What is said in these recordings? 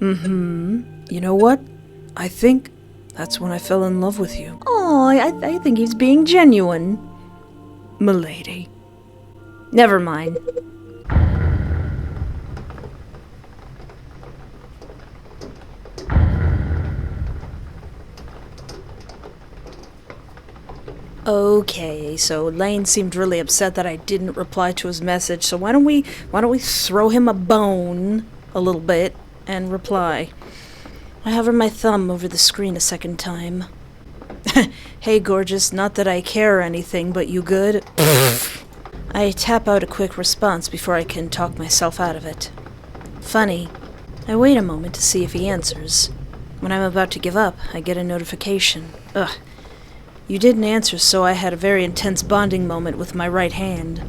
You know what? I think that's when I fell in love with you. Oh, I think he's being genuine. Milady. Never mind. Okay, so Lane seemed really upset that I didn't reply to his message, so why don't we throw him a bone a little bit and reply. I hover my thumb over the screen a second time. Hey gorgeous, not that I care or anything, but you good? I tap out a quick response before I can talk myself out of it. Funny. I wait a moment to see if he answers. When I'm about to give up, I get a notification. Ugh. You didn't answer, so I had a very intense bonding moment with my right hand.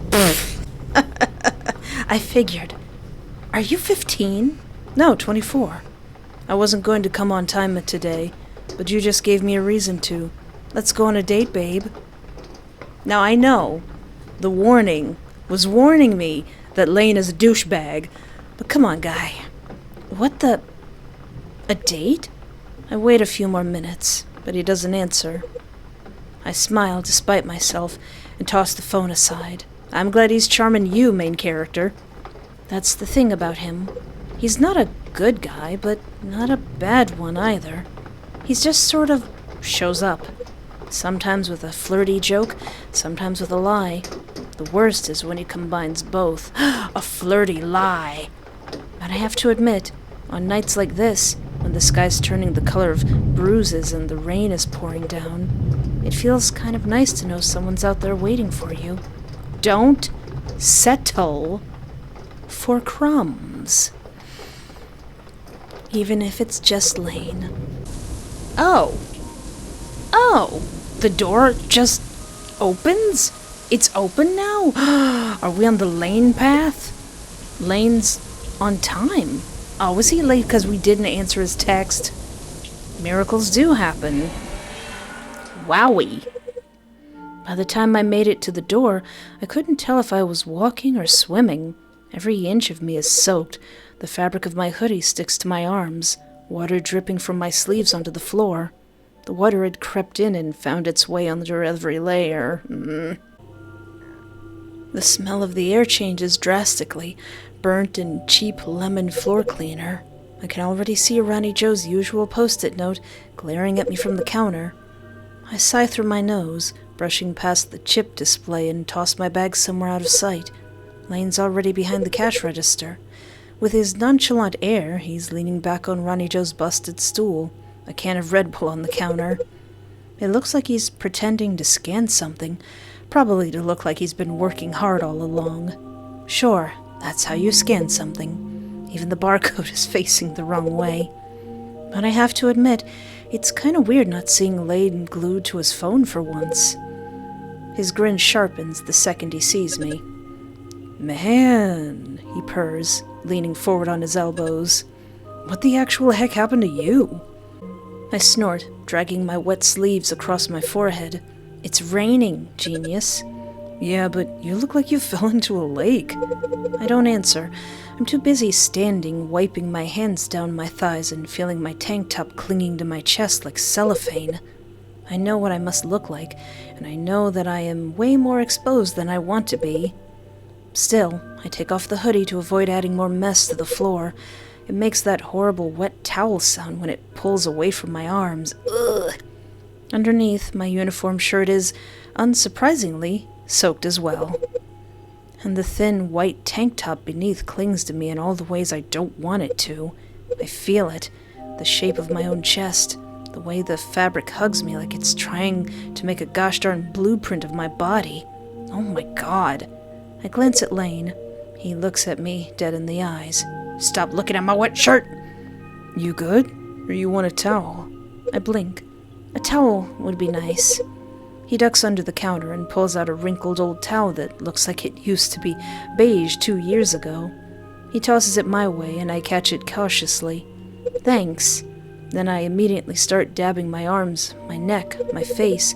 I figured. Are you 15? No, 24. I wasn't going to come on time today, but you just gave me a reason to. Let's go on a date, babe. Now I know the warning was warning me that Lane is a douchebag, but come on, guy. What the... A date? I wait a few more minutes, but he doesn't answer. I smile despite myself and toss the phone aside. I'm glad he's charming you, main character. That's the thing about him. He's not a good guy, but not a bad one either. He's just sort of shows up. Sometimes with a flirty joke, sometimes with a lie. The worst is when he combines both. A flirty lie. But I have to admit, on nights like this, when the sky's turning the color of bruises and the rain is pouring down, it feels kind of nice to know someone's out there waiting for you. Don't settle for crumbs. Even if it's just Lane. Oh, the door just opens? It's open now? Are we on the Lane path? Lane's on time. Oh, was he late because we didn't answer his text? Miracles do happen. Wowie. By the time I made it to the door, I couldn't tell if I was walking or swimming. Every inch of me is soaked. The fabric of my hoodie sticks to my arms, water dripping from my sleeves onto the floor. The water had crept in and found its way under every layer. The smell of the air changes drastically, burnt and cheap lemon floor cleaner. I can already see Ronnie Joe's usual post-it note glaring at me from the counter. I sigh through my nose, brushing past the chip display and toss my bag somewhere out of sight. Lane's already behind the cash register. With his nonchalant air, he's leaning back on Ronnie Joe's busted stool, a can of Red Bull on the counter. It looks like he's pretending to scan something, probably to look like he's been working hard all along. Sure, that's how you scan something. Even the barcode is facing the wrong way. But I have to admit, it's kind of weird not seeing Lane glued to his phone for once. His grin sharpens the second he sees me. Man, he purrs, leaning forward on his elbows. What the actual heck happened to you? I snort, dragging my wet sleeves across my forehead. It's raining, genius. Yeah, but you look like you fell into a lake. I don't answer. I'm too busy standing, wiping my hands down my thighs and feeling my tank top clinging to my chest like cellophane. I know what I must look like, and I know that I am way more exposed than I want to be. Still, I take off the hoodie to avoid adding more mess to the floor. It makes that horrible wet towel sound when it pulls away from my arms. Ugh. Underneath, my uniform shirt is, unsurprisingly, soaked as well. And the thin, white tank top beneath clings to me in all the ways I don't want it to. I feel it, the shape of my own chest, the way the fabric hugs me like it's trying to make a gosh darn blueprint of my body. Oh my god. I glance at Lane. He looks at me, dead in the eyes. Stop looking at my wet shirt! You good? Or you want a towel? I blink. A towel would be nice. He ducks under the counter and pulls out a wrinkled old towel that looks like it used to be beige 2 years ago. He tosses it my way, and I catch it cautiously. Thanks. Then I immediately start dabbing my arms, my neck, my face,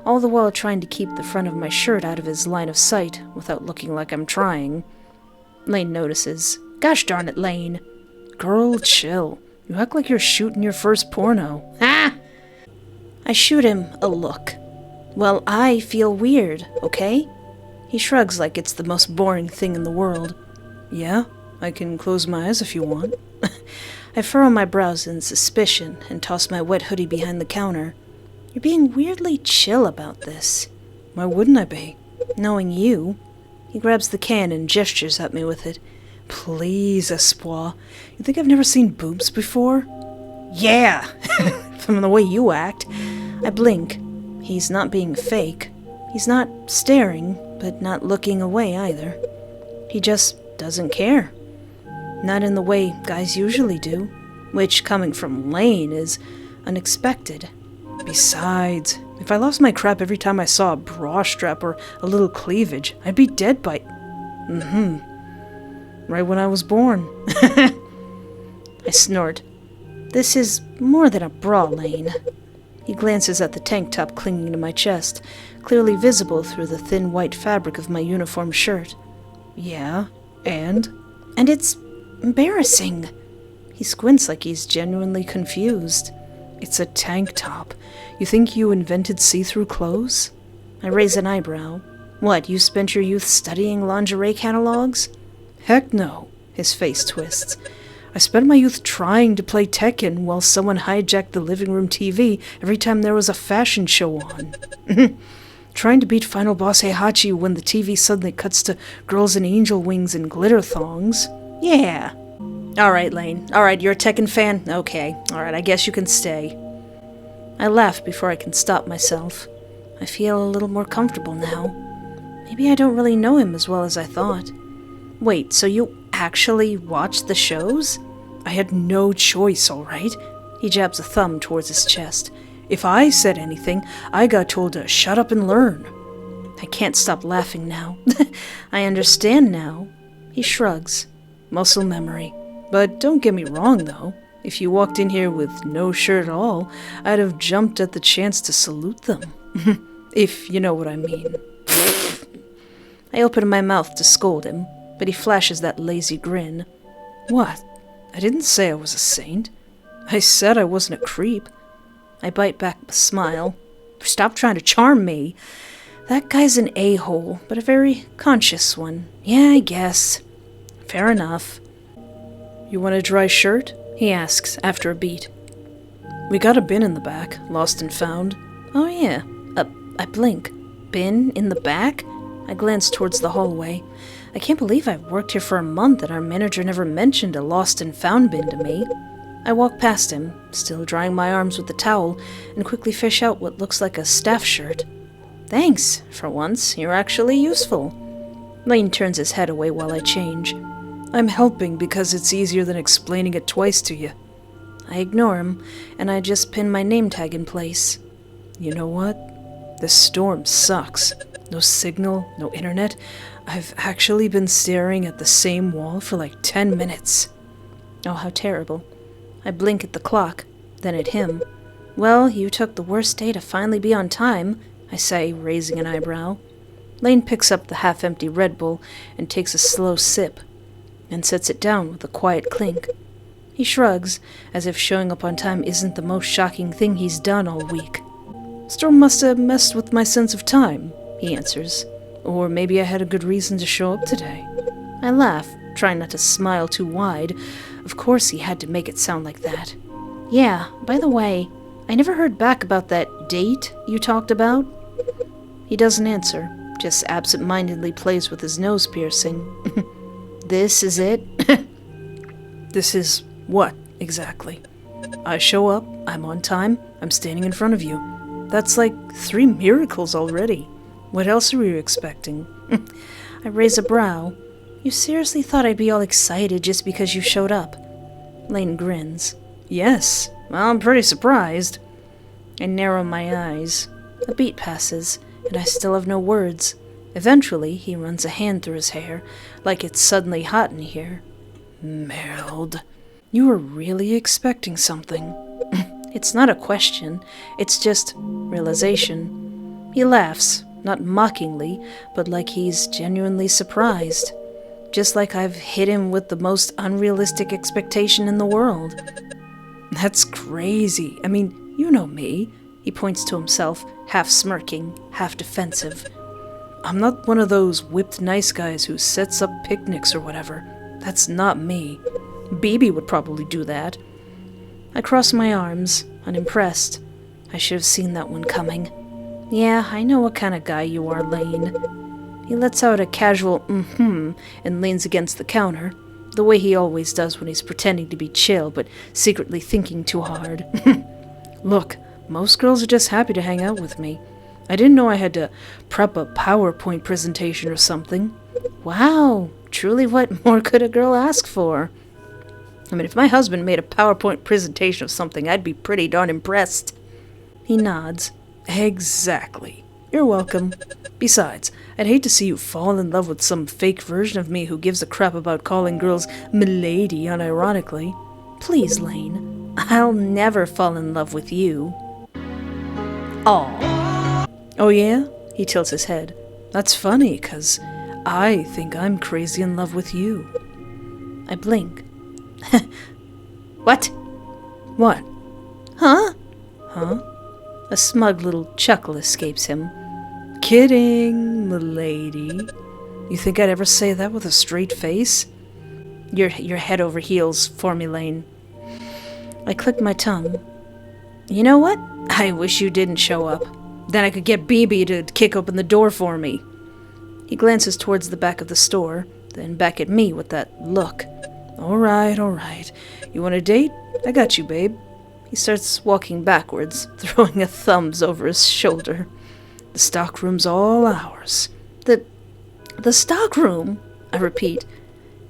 all the while trying to keep the front of my shirt out of his line of sight without looking like I'm trying. Lane notices. Gosh darn it, Lane. Girl, chill. You act like you're shooting your first porno. Ah! I shoot him a look. Well, I feel weird, okay? He shrugs like it's the most boring thing in the world. Yeah? I can close my eyes if you want. I furrow my brows in suspicion and toss my wet hoodie behind the counter. You're being weirdly chill about this. Why wouldn't I be? Knowing you. He grabs the can and gestures at me with it. Please, Espoir. You think I've never seen boobs before? Yeah! From the way you act. I blink. He's not being fake. He's not staring, but not looking away either. He just doesn't care. Not in the way guys usually do, which, coming from Lane, is unexpected. Besides, if I lost my crap every time I saw a bra strap or a little cleavage, I'd be dead by... Right when I was born. I snort. This is more than a bra, Lane. He glances at the tank top clinging to my chest, clearly visible through the thin white fabric of my uniform shirt. Yeah, and? And it's embarrassing. He squints like he's genuinely confused. It's a tank top. You think you invented see-through clothes? I raise an eyebrow. What, you spent your youth studying lingerie catalogs? Heck no. His face twists. I spent my youth trying to play Tekken while someone hijacked the living room TV every time there was a fashion show on. Trying to beat Final Boss Heihachi when the TV suddenly cuts to girls in angel wings and glitter thongs. Yeah. Alright, Lane. Alright, you're a Tekken fan? Okay. Alright, I guess you can stay. I laugh before I can stop myself. I feel a little more comfortable now. Maybe I don't really know him as well as I thought. Wait, so you actually watched the shows? I had no choice, all right? He jabs a thumb towards his chest. If I said anything, I got told to shut up and learn. I can't stop laughing now. I understand now. He shrugs. Muscle memory. But don't get me wrong, though. If you walked in here with no shirt at all, I'd have jumped at the chance to salute them. If you know what I mean. I open my mouth to scold him, but he flashes that lazy grin. What? I didn't say I was a saint. I said I wasn't a creep. I bite back a smile. Stop trying to charm me. That guy's an a-hole, but a very conscious one. Yeah, I guess. Fair enough. You want a dry shirt? He asks after a beat. We got a bin in the back, lost and found. Oh yeah. I blink. Bin in the back? I glance towards the hallway. I can't believe I've worked here for a month and our manager never mentioned a lost and found bin to me. I walk past him, still drying my arms with the towel, and quickly fish out what looks like a staff shirt. Thanks, for once, you're actually useful. Lane turns his head away while I change. I'm helping because it's easier than explaining it twice to you. I ignore him, and I just pin my name tag in place. You know what? This storm sucks. No signal, no internet. I've actually been staring at the same wall for like 10 minutes. Oh, how terrible. I blink at the clock, then at him. Well, you took the worst day to finally be on time, I say, raising an eyebrow. Lane picks up the half-empty Red Bull and takes a slow sip, and sets it down with a quiet clink. He shrugs, as if showing up on time isn't the most shocking thing he's done all week. Storm must have messed with my sense of time, he answers. Or maybe I had a good reason to show up today. I laugh, trying not to smile too wide. Of course he had to make it sound like that. Yeah, by the way, I never heard back about that date you talked about. He doesn't answer, just absent-mindedly plays with his nose piercing. This is it? This is what, exactly? I show up, I'm on time, I'm standing in front of you. That's like 3 miracles already. What else are you expecting? I raise a brow. You seriously thought I'd be all excited just because you showed up? Lane grins. Yes, well, I'm pretty surprised. I narrow my eyes. A beat passes, and I still have no words. Eventually, he runs a hand through his hair, like it's suddenly hot in here. Merde. You were really expecting something. It's not a question, it's just realization. He laughs, not mockingly, but like he's genuinely surprised. Just like I've hit him with the most unrealistic expectation in the world. That's crazy. I mean, you know me. He points to himself, half smirking, half defensive. I'm not one of those whipped nice guys who sets up picnics or whatever. That's not me. BB would probably do that. I cross my arms, unimpressed. I should have seen that one coming. Yeah, I know what kind of guy you are, Lane. He lets out a casual and leans against the counter, the way he always does when he's pretending to be chill but secretly thinking too hard. Look, most girls are just happy to hang out with me. I didn't know I had to prep a PowerPoint presentation or something. Wow, truly what more could a girl ask for? I mean, if my husband made a PowerPoint presentation of something, I'd be pretty darn impressed. He nods. Exactly. You're welcome. Besides, I'd hate to see you fall in love with some fake version of me who gives a crap about calling girls milady unironically. Please, Lane. I'll never fall in love with you. Aw. Oh yeah? He tilts his head. That's funny, 'cause I think I'm crazy in love with you. I blink. What? What? Huh? Huh? A smug little chuckle escapes him. Kidding, milady. You think I'd ever say that with a straight face? You're head over heels for me, Lane. I click my tongue. You know what? I wish you didn't show up. Then I could get BB to kick open the door for me. He glances towards the back of the store, then back at me with that look. All right. You want a date? I got you, babe. He starts walking backwards, throwing a thumbs over his shoulder. The stockroom's all ours. The stockroom? I repeat.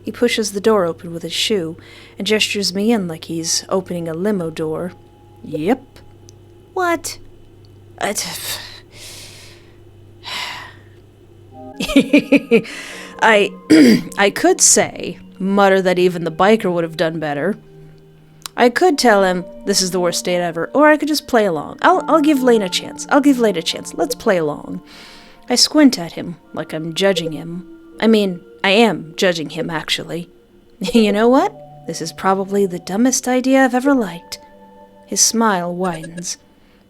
He pushes the door open with his shoe and gestures me in like he's opening a limo door. Yep. What? I could say, mutter that even the biker would have done better. I could tell him this is the worst date ever, or I could just play along. I'll give Lane a chance. Let's play along. I squint at him like I'm judging him. I mean, I am judging him, actually. You know what? This is probably the dumbest idea I've ever liked. His smile widens.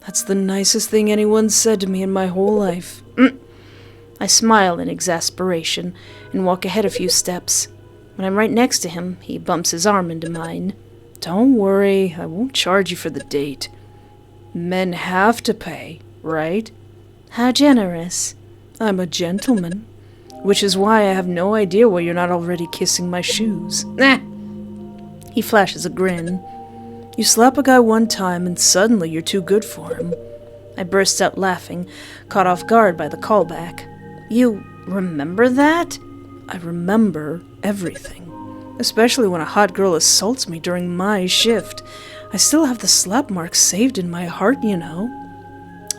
That's the nicest thing anyone's said to me in my whole life. I smile in exasperation and walk ahead a few steps. When I'm right next to him, he bumps his arm into mine. Don't worry, I won't charge you for the date. Men have to pay, right? How generous. I'm a gentleman. Which is why I have no idea why you're not already kissing my shoes. He flashes a grin. You slap a guy one time and suddenly you're too good for him. I burst out laughing, caught off guard by the callback. You remember that? I remember everything. Especially when a hot girl assaults me during my shift. I still have the slap marks saved in my heart, you know.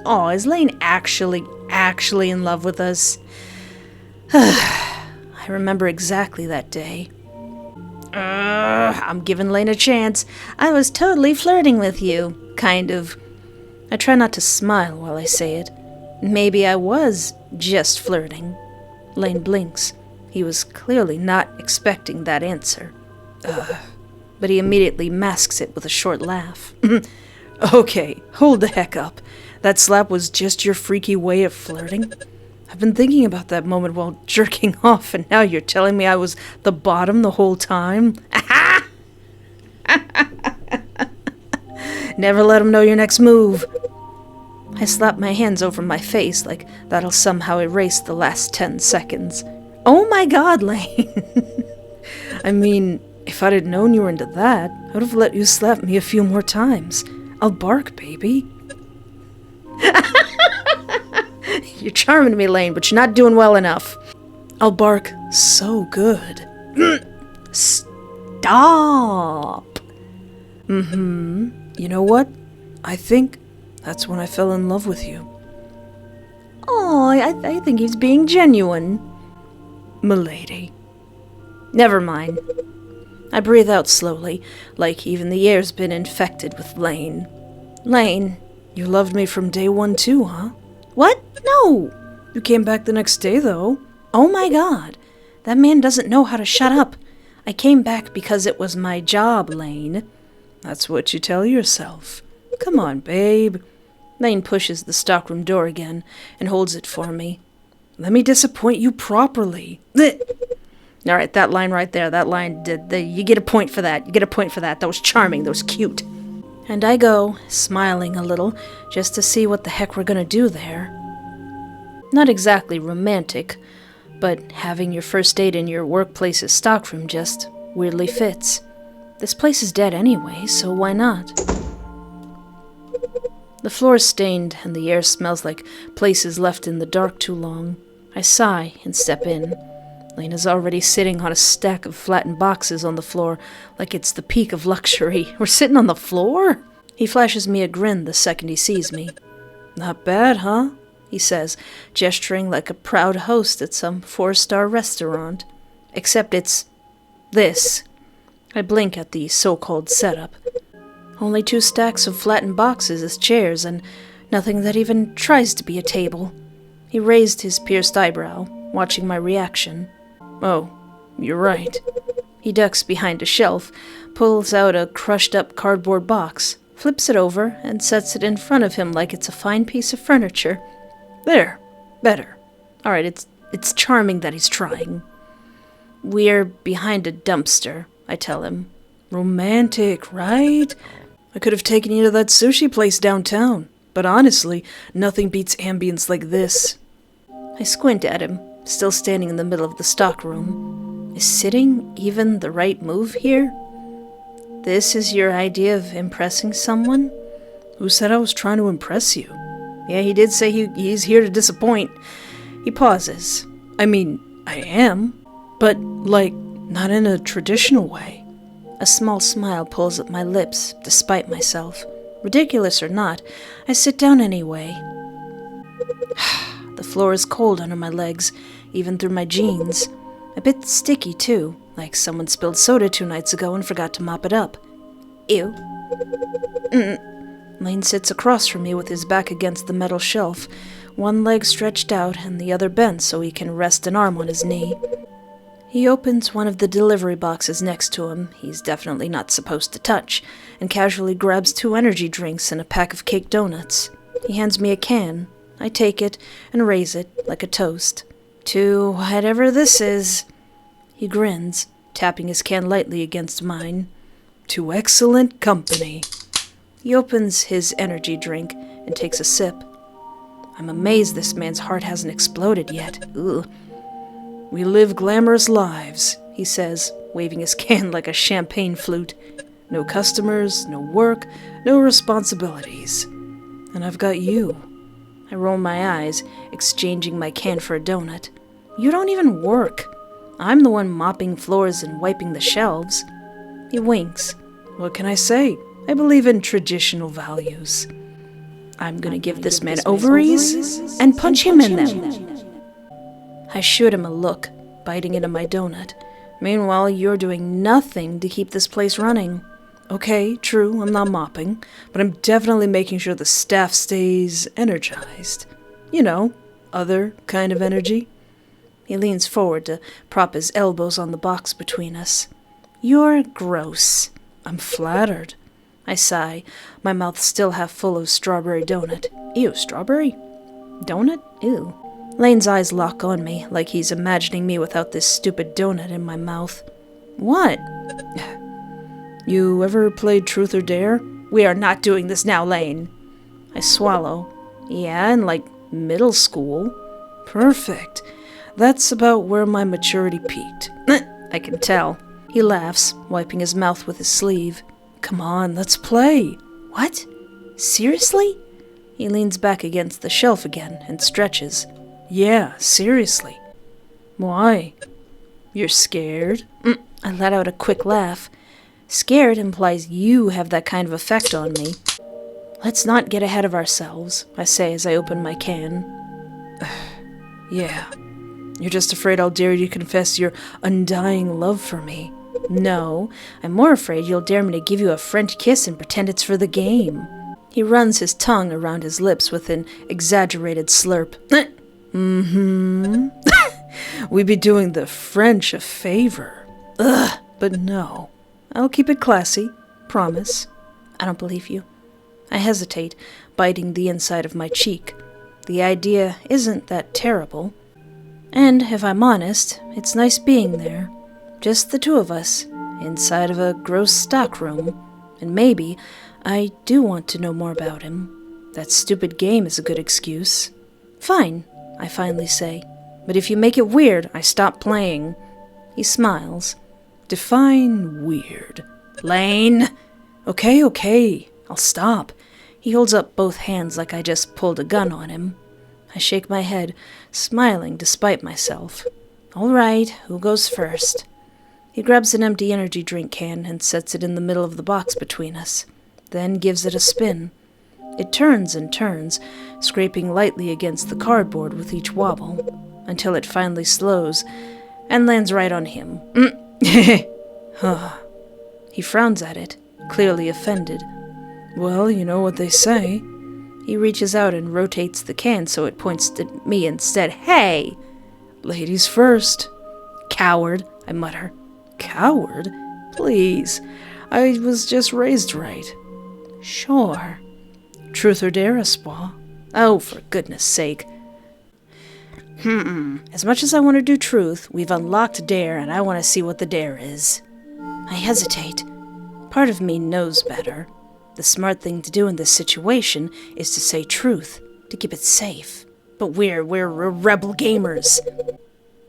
Aw, is Lane actually in love with us? I remember exactly that day. I'm giving Lane a chance. I was totally flirting with you, kind of. I try not to smile while I say it. Maybe I was just flirting. Lane blinks. He was clearly not expecting that answer. But he immediately masks it with a short laugh. Okay, hold the heck up. That slap was just your freaky way of flirting? I've been thinking about that moment while jerking off, and now you're telling me I was the bottom the whole time? Never let him know your next move. I slap my hands over my face like that'll somehow erase the last 10 seconds. Oh my god, Lane! I mean, if I'd known you were into that, I would have let you slap me a few more times. I'll bark, baby. You're charming me, Lane, but you're not doing well enough. I'll bark so good. Stop! You know what? I think that's when I fell in love with you. Oh, I think he's being genuine. Milady. Never mind. I breathe out slowly, like even the air's been infected with Lane. Lane, you loved me from day one too, huh? What? No! You came back the next day, though. Oh my god. That man doesn't know how to shut up. I came back because it was my job, Lane. That's what you tell yourself. Come on, babe. Lane pushes the stockroom door again and holds it for me. Let me disappoint you properly. All right, that line right there, that line, you get a point for that. You get a point for that. That was charming. That was cute. And I go, smiling a little, just to see what the heck we're gonna do there. Not exactly romantic, but having your first date in your workplace's stockroom just weirdly fits. This place is dead anyway, so why not? The floor is stained, and the air smells like places left in the dark too long. I sigh and step in. Lena's already sitting on a stack of flattened boxes on the floor, like it's the peak of luxury. We're sitting on the floor? He flashes me a grin the second he sees me. Not bad, huh? He says, gesturing like a proud host at some 4-star restaurant. Except it's this. I blink at the so-called setup. Only 2 stacks of flattened boxes as chairs, and nothing that even tries to be a table. He raised his pierced eyebrow, watching my reaction. Oh, you're right. He ducks behind a shelf, pulls out a crushed-up cardboard box, flips it over, and sets it in front of him like it's a fine piece of furniture. There. Better. All right, it's charming that he's trying. We're behind a dumpster, I tell him. Romantic, right? I could have taken you to that sushi place downtown, but honestly, nothing beats ambience like this. I squint at him, still standing in the middle of the stockroom. Is sitting even the right move here? This is your idea of impressing someone? Who said I was trying to impress you? Yeah, he did say he's here to disappoint. He pauses. I mean, I am, but, not in a traditional way. A small smile pulls at my lips, despite myself. Ridiculous or not, I sit down anyway. The floor is cold under my legs, even through my jeans. A bit sticky, too, like someone spilled soda 2 nights ago and forgot to mop it up. Ew. Lane sits across from me with his back against the metal shelf, one leg stretched out and the other bent so he can rest an arm on his knee. He opens one of the delivery boxes next to him, he's definitely not supposed to touch, and casually grabs 2 energy drinks and a pack of cake donuts. He hands me a can. I take it and raise it like a toast. To whatever this is. He grins, tapping his can lightly against mine. To excellent company. He opens his energy drink and takes a sip. I'm amazed this man's heart hasn't exploded yet. Ugh. We live glamorous lives, he says, waving his can like a champagne flute. No customers, no work, no responsibilities. And I've got you. I roll my eyes, exchanging my can for a donut. You don't even work. I'm the one mopping floors and wiping the shelves. He winks. What can I say? I believe in traditional values. I'm gonna give this man ovaries and punch him in them. I shoot him a look, biting into my donut. Meanwhile, you're doing nothing to keep this place running. Okay, true, I'm not mopping, but I'm definitely making sure the staff stays energized. You know, other kind of energy. He leans forward to prop his elbows on the box between us. You're gross. I'm flattered. I sigh, my mouth still half full of strawberry donut. Ew, strawberry? Donut? Ew. Lane's eyes lock on me, like he's imagining me without this stupid donut in my mouth. What? You ever played Truth or Dare? We are not doing this now, Lane. I swallow. Yeah, in middle school. Perfect. That's about where my maturity peaked. I can tell. He laughs, wiping his mouth with his sleeve. Come on, let's play. What? Seriously? He leans back against the shelf again and stretches. Yeah, seriously. Why? You're scared? I let out a quick laugh. Scared implies you have that kind of effect on me. Let's not get ahead of ourselves, I say as I open my can. Yeah. You're just afraid I'll dare you to confess your undying love for me. No, I'm more afraid you'll dare me to give you a French kiss and pretend it's for the game. He runs his tongue around his lips with an exaggerated slurp. We'd be doing the French a favor. Ugh. But no. I'll keep it classy. Promise. I don't believe you. I hesitate, biting the inside of my cheek. The idea isn't that terrible. And, if I'm honest, it's nice being there. Just the two of us, inside of a gross stockroom. And maybe I do want to know more about him. That stupid game is a good excuse. Fine, I finally say. But if you make it weird, I stop playing. He smiles. Define weird. Lane! Okay, I'll stop. He holds up both hands like I just pulled a gun on him. I shake my head, smiling despite myself. All right, who goes first? He grabs an empty energy drink can and sets it in the middle of the box between us, then gives it a spin. It turns and turns, scraping lightly against the cardboard with each wobble, until it finally slows and lands right on him. He frowns at it, clearly offended. Well, you know what they say. He reaches out and rotates the can so it points to me instead. Hey! Ladies first. Coward, I mutter. Coward? Please. I was just raised right. Sure. Truth or dare, Espoir? Oh, for goodness sake. As much as I want to do truth, we've unlocked dare, and I want to see what the dare is. I hesitate. Part of me knows better. The smart thing to do in this situation is to say truth, to keep it safe. But we're rebel gamers.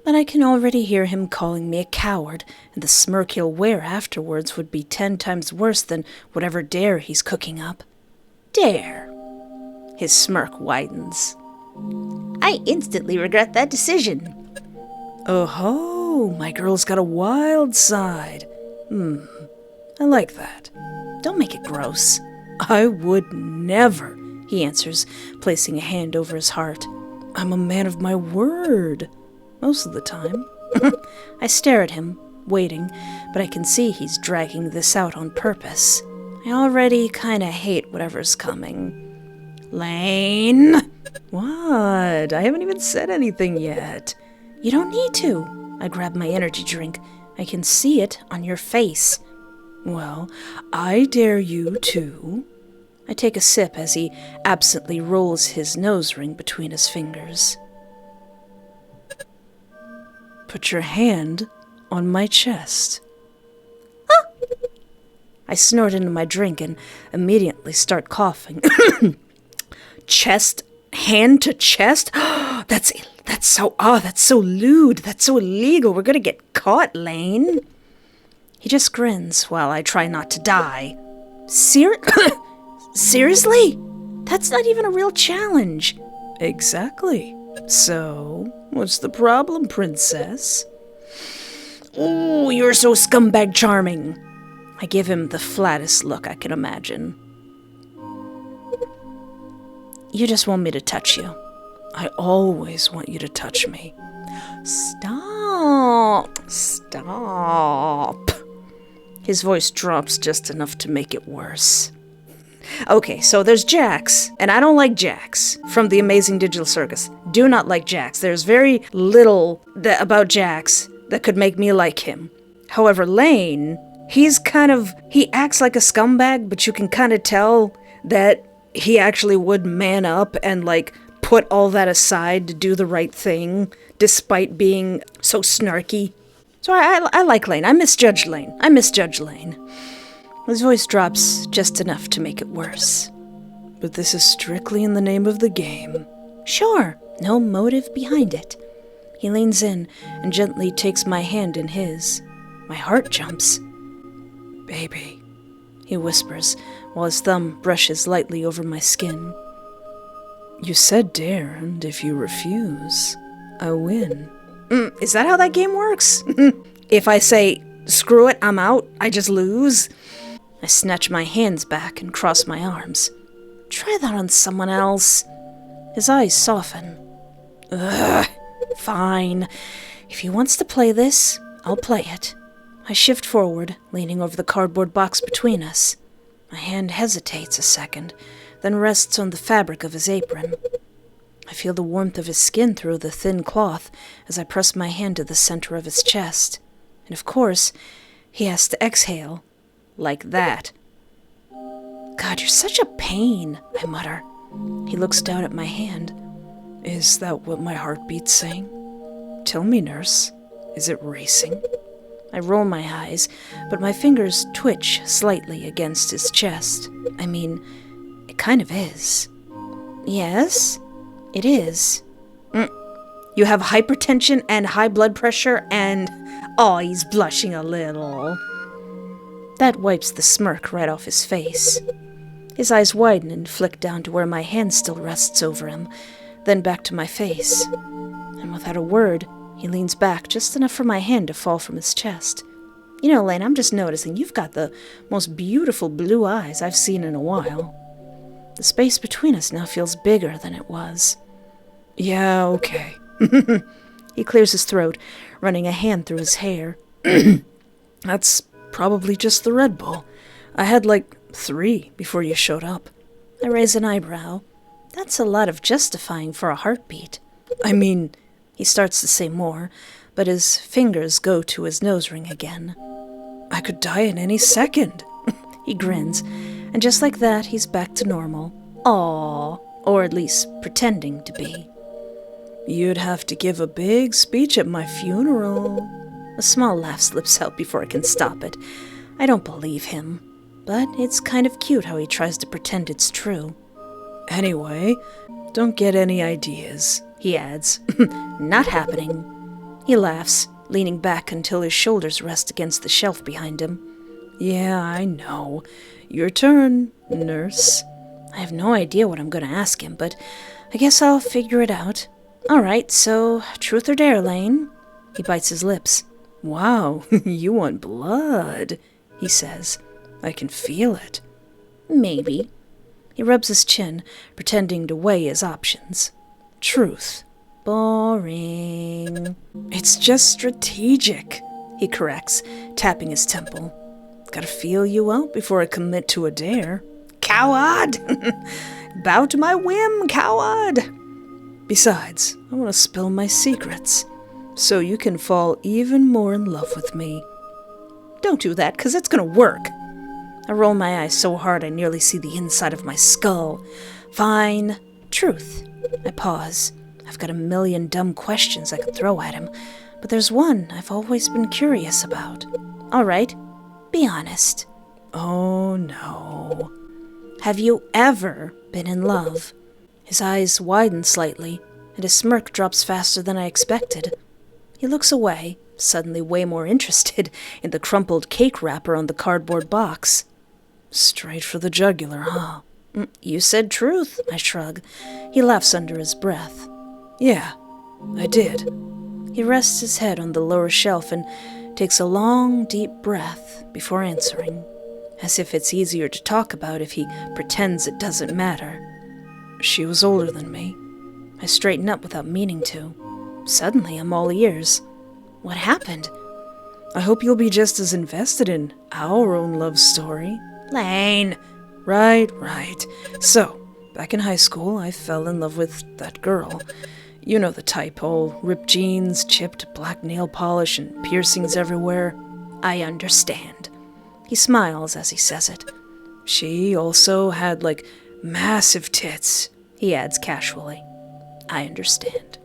But I can already hear him calling me a coward, and the smirk he'll wear afterwards would be 10 times worse than whatever dare he's cooking up. Dare. His smirk widens. I instantly regret that decision. Oh-ho, my girl's got a wild side. I like that. Don't make it gross. I would never, he answers, placing a hand over his heart. I'm a man of my word. Most of the time. I stare at him, waiting, but I can see he's dragging this out on purpose. I already kinda hate whatever's coming. Lane! What? I haven't even said anything yet. You don't need to. I grab my energy drink. I can see it on your face. Well, I dare you to... I take a sip as he absently rolls his nose ring between his fingers. Put your hand on my chest. Ah! I snort into my drink and immediately start coughing. Chest? Hand to chest? That's so lewd. That's so illegal. We're gonna get caught, Lane. He just grins while I try not to die. Seriously? That's not even a real challenge. Exactly. So, what's the problem, princess? Oh, you're so scumbag charming. I give him the flattest look I can imagine. You just want me to touch you. I always want you to touch me. Stop. His voice drops just enough to make it worse. Okay, so there's Jax, and I don't like Jax from the Amazing Digital Circus. Do not like Jax. There's very little about Jax that could make me like him. However, Lane, he acts like a scumbag, but you can kind of tell that he actually would man up and, put all that aside to do the right thing, despite being so snarky. So I like Lane. I misjudged Lane. His voice drops just enough to make it worse. But this is strictly in the name of the game. Sure, no motive behind it. He leans in and gently takes my hand in his. My heart jumps. Baby, he whispers, while his thumb brushes lightly over my skin. You said dare, and if you refuse, I win. Is that how that game works? If I say, screw it, I'm out, I just lose? I snatch my hands back and cross my arms. Try that on someone else. His eyes soften. Ugh, fine. If he wants to play this, I'll play it. I shift forward, leaning over the cardboard box between us. My hand hesitates a second, then rests on the fabric of his apron. I feel the warmth of his skin through the thin cloth as I press my hand to the center of his chest. And of course, he has to exhale. Like that. God, you're such a pain, I mutter. He looks down at my hand. Is that what my heartbeat's saying? Tell me, nurse. Is it racing? I roll my eyes, but my fingers twitch slightly against his chest. I mean, it kind of is. Yes, it is. You have hypertension and high blood pressure and... Oh, he's blushing a little. That wipes the smirk right off his face. His eyes widen and flick down to where my hand still rests over him, then back to my face. And without a word, he leans back just enough for my hand to fall from his chest. You know, Lane, I'm just noticing you've got the most beautiful blue eyes I've seen in a while. The space between us now feels bigger than it was. Yeah, okay. He clears his throat, running a hand through his hair. That's probably just the Red Bull. I had like 3 before you showed up. I raise an eyebrow. That's a lot of justifying for a heartbeat. I mean... He starts to say more, but his fingers go to his nose ring again. I could die in any second. He grins, and just like that, he's back to normal. Aww, or at least pretending to be. You'd have to give a big speech at my funeral. A small laugh slips out before I can stop it. I don't believe him, but it's kind of cute how he tries to pretend it's true. Anyway, don't get any ideas, he adds. Not happening. He laughs, leaning back until his shoulders rest against the shelf behind him. Yeah, I know. Your turn, nurse. I have no idea what I'm going to ask him, but I guess I'll figure it out. All right, so truth or dare, Lane? He bites his lips. Wow, you want blood, he says. I can feel it. Maybe. He rubs his chin, pretending to weigh his options. Truth. Boring. It's just strategic, he corrects, tapping his temple. Gotta feel you out before I commit to a dare. Coward! Bow to my whim, coward! Besides, I want to spill my secrets, so you can fall even more in love with me. Don't do that, 'cause it's gonna work. I roll my eyes so hard I nearly see the inside of my skull. Fine. Truth. I pause. I've got a million dumb questions I could throw at him, but there's one I've always been curious about. All right, be honest. Oh, no. Have you ever been in love? His eyes widen slightly, and his smirk drops faster than I expected. He looks away, suddenly way more interested in the crumpled cake wrapper on the cardboard box. Straight for the jugular, huh? You said truth, I shrug. He laughs under his breath. Yeah, I did. He rests his head on the lower shelf and takes a long, deep breath before answering, as if it's easier to talk about if he pretends it doesn't matter. She was older than me. I straighten up without meaning to. Suddenly, I'm all ears. What happened? I hope you'll be just as invested in our own love story. Lane! Right. So, back in high school, I fell in love with that girl. You know the type, all ripped jeans, chipped black nail polish, and piercings everywhere. I understand. He smiles as he says it. She also had, like, massive tits, he adds casually. I understand.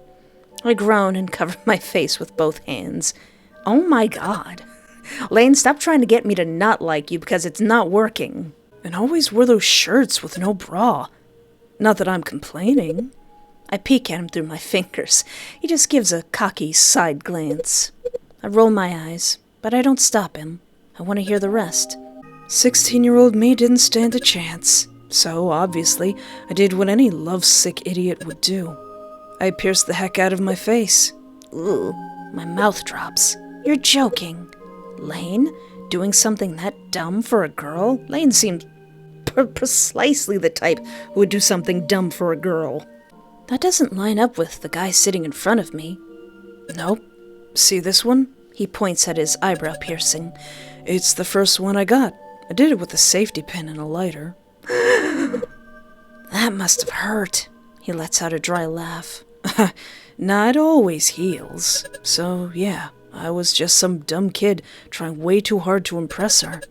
I groan and cover my face with both hands. Oh my God. Lane, stop trying to get me to not like you because it's not working. And always wore those shirts with no bra. Not that I'm complaining. I peek at him through my fingers. He just gives a cocky side glance. I roll my eyes, but I don't stop him. I want to hear the rest. 16-year-old me didn't stand a chance. So, obviously, I did what any lovesick idiot would do. I pierced the heck out of my face. Ooh, my mouth drops. You're joking. Lane? Doing something that dumb for a girl? Lane seems precisely the type who would do something dumb for a girl. That doesn't line up with the guy sitting in front of me. Nope. See this one? He points at his eyebrow piercing. It's the first one I got. I did it with a safety pin and a lighter. That must have hurt. He lets out a dry laugh. Nah, it always heals. So, yeah, I was just some dumb kid trying way too hard to impress her.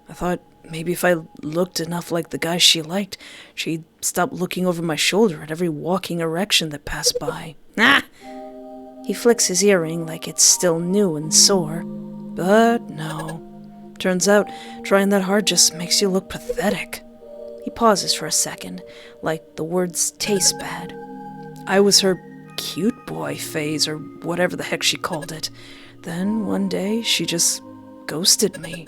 I thought maybe if I looked enough like the guy she liked, she'd stop looking over my shoulder at every walking erection that passed by. Ah! He flicks his earring like it's still new and sore. But no. Turns out, trying that hard just makes you look pathetic. He pauses for a second, like the words taste bad. I was her cute boy phase, or whatever the heck she called it. Then, one day, she just ghosted me.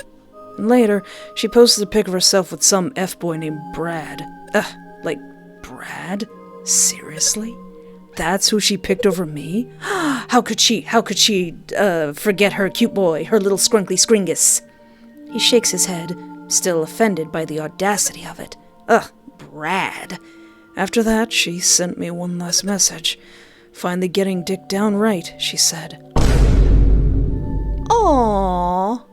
And later, she posted a pic of herself with some F-boy named Brad. Like, Brad? Seriously? That's who she picked over me? How could she forget her cute boy, her little scrunkly scringus? He shakes his head, still offended by the audacity of it. Brad. After that, she sent me one last message. Finally getting dick down right, she said. Aww.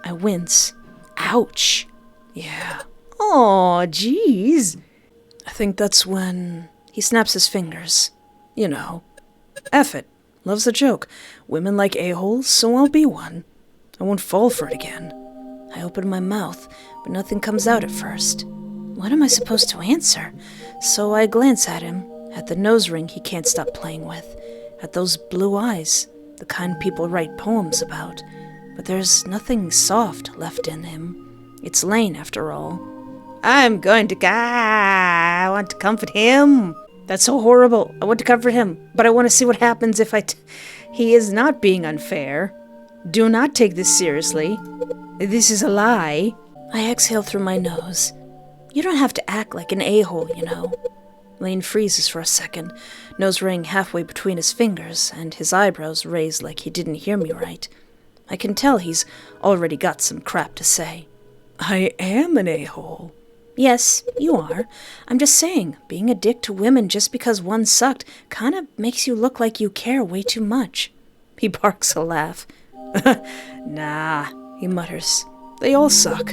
I wince. Ouch. Yeah. Aw, jeez. I think that's when... He snaps his fingers. You know. F it. Love's a joke. Women like a-holes, so I'll be one. I won't fall for it again. I open my mouth, but nothing comes out at first. What am I supposed to answer? So I glance at him, at the nose ring he can't stop playing with, at those blue eyes, the kind people write poems about. But there's nothing soft left in him. It's Lane, after all. I'm going to I want to comfort him. That's so horrible. I want to comfort him, but I want to see what happens if He is not being unfair. Do not take this seriously. This is a lie. I exhale through my nose. You don't have to act like an a-hole, you know. Lane freezes for a second, nose ring halfway between his fingers, and his eyebrows raised like he didn't hear me right. I can tell he's already got some crap to say. I am an a-hole. Yes, you are. I'm just saying, being a dick to women just because one sucked kind of makes you look like you care way too much. He barks a laugh. Nah, he mutters. They all suck.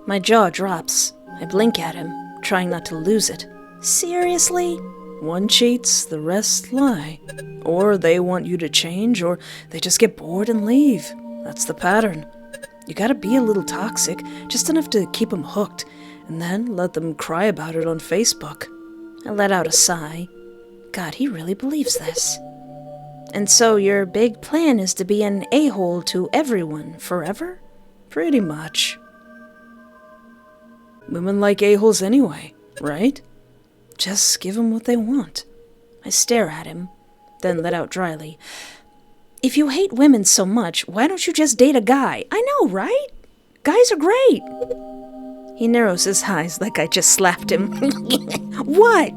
My jaw drops. I blink at him, trying not to lose it. Seriously? One cheats, the rest lie. Or they want you to change, or they just get bored and leave. That's the pattern. You gotta be a little toxic, just enough to keep them hooked, and then let them cry about it on Facebook. I let out a sigh. God, he really believes this. And so your big plan is to be an a-hole to everyone forever? Pretty much. Women like a-holes anyway, right? Just give them what they want. I stare at him, then let out dryly. If you hate women so much, why don't you just date a guy? I know, right? Guys are great. He narrows his eyes like I just slapped him. What?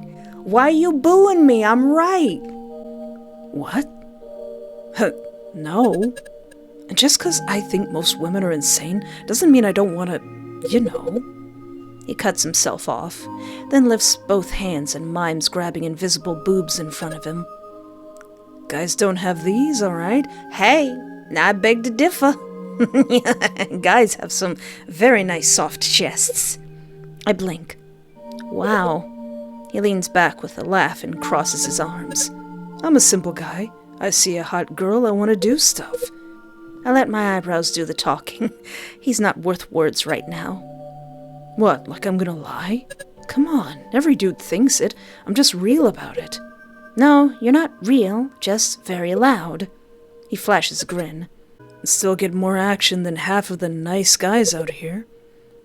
Why you booing me? I'm right. What? No. Just because I think most women are insane doesn't mean I don't want to, you know. He cuts himself off, then lifts both hands and mimes grabbing invisible boobs in front of him. Guys don't have these, all right? Hey, I beg to differ. Guys have some very nice soft chests. I blink. Wow. He leans back with a laugh and crosses his arms. I'm a simple guy. I see a hot girl, I want to do stuff. I let my eyebrows do the talking. He's not worth words right now. What, like I'm gonna lie? Come on, every dude thinks it. I'm just real about it. No, you're not real, just very loud. He flashes a grin. Still get more action than half of the nice guys out here.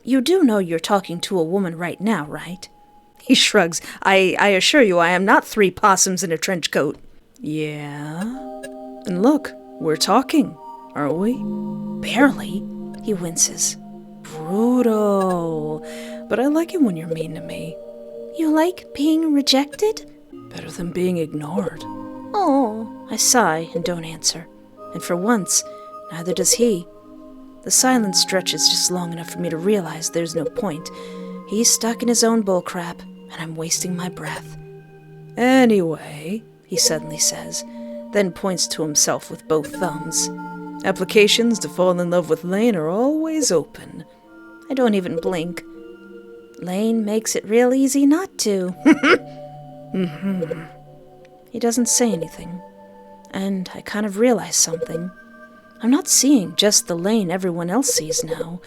You do know you're talking to a woman right now, right? He shrugs. I assure you I am not 3 possums in a trench coat. Yeah? And look, we're talking, aren't we? Barely. He winces. Brutal. But I like it when you're mean to me. You like being rejected? Better than being ignored. Oh. I sigh and don't answer. And for once, neither does he. The silence stretches just long enough for me to realize there's no point. He's stuck in his own bullcrap, and I'm wasting my breath. Anyway, he suddenly says, then points to himself with both thumbs. Applications to fall in love with Lane are always open. I don't even blink. Lane makes it real easy not to. He doesn't say anything, and I kind of realize something. I'm not seeing just the Lane everyone else sees now.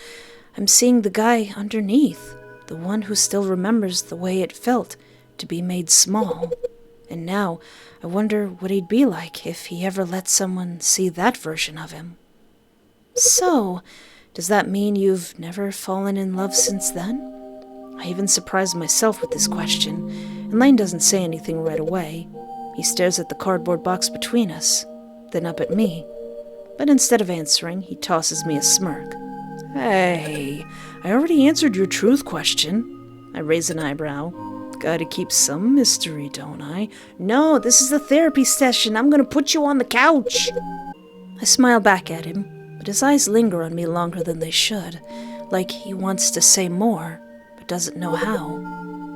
I'm seeing the guy underneath, the one who still remembers the way it felt to be made small. And now, I wonder what he'd be like if he ever let someone see that version of him. So, does that mean you've never fallen in love since then? I even surprised myself with this question, and Lane doesn't say anything right away. He stares at the cardboard box between us, then up at me. But instead of answering, he tosses me a smirk. Hey, I already answered your truth question. I raise an eyebrow. Gotta keep some mystery, don't I? No, this is a therapy session. I'm gonna put you on the couch. I smile back at him, but his eyes linger on me longer than they should, like he wants to say more, but doesn't know how.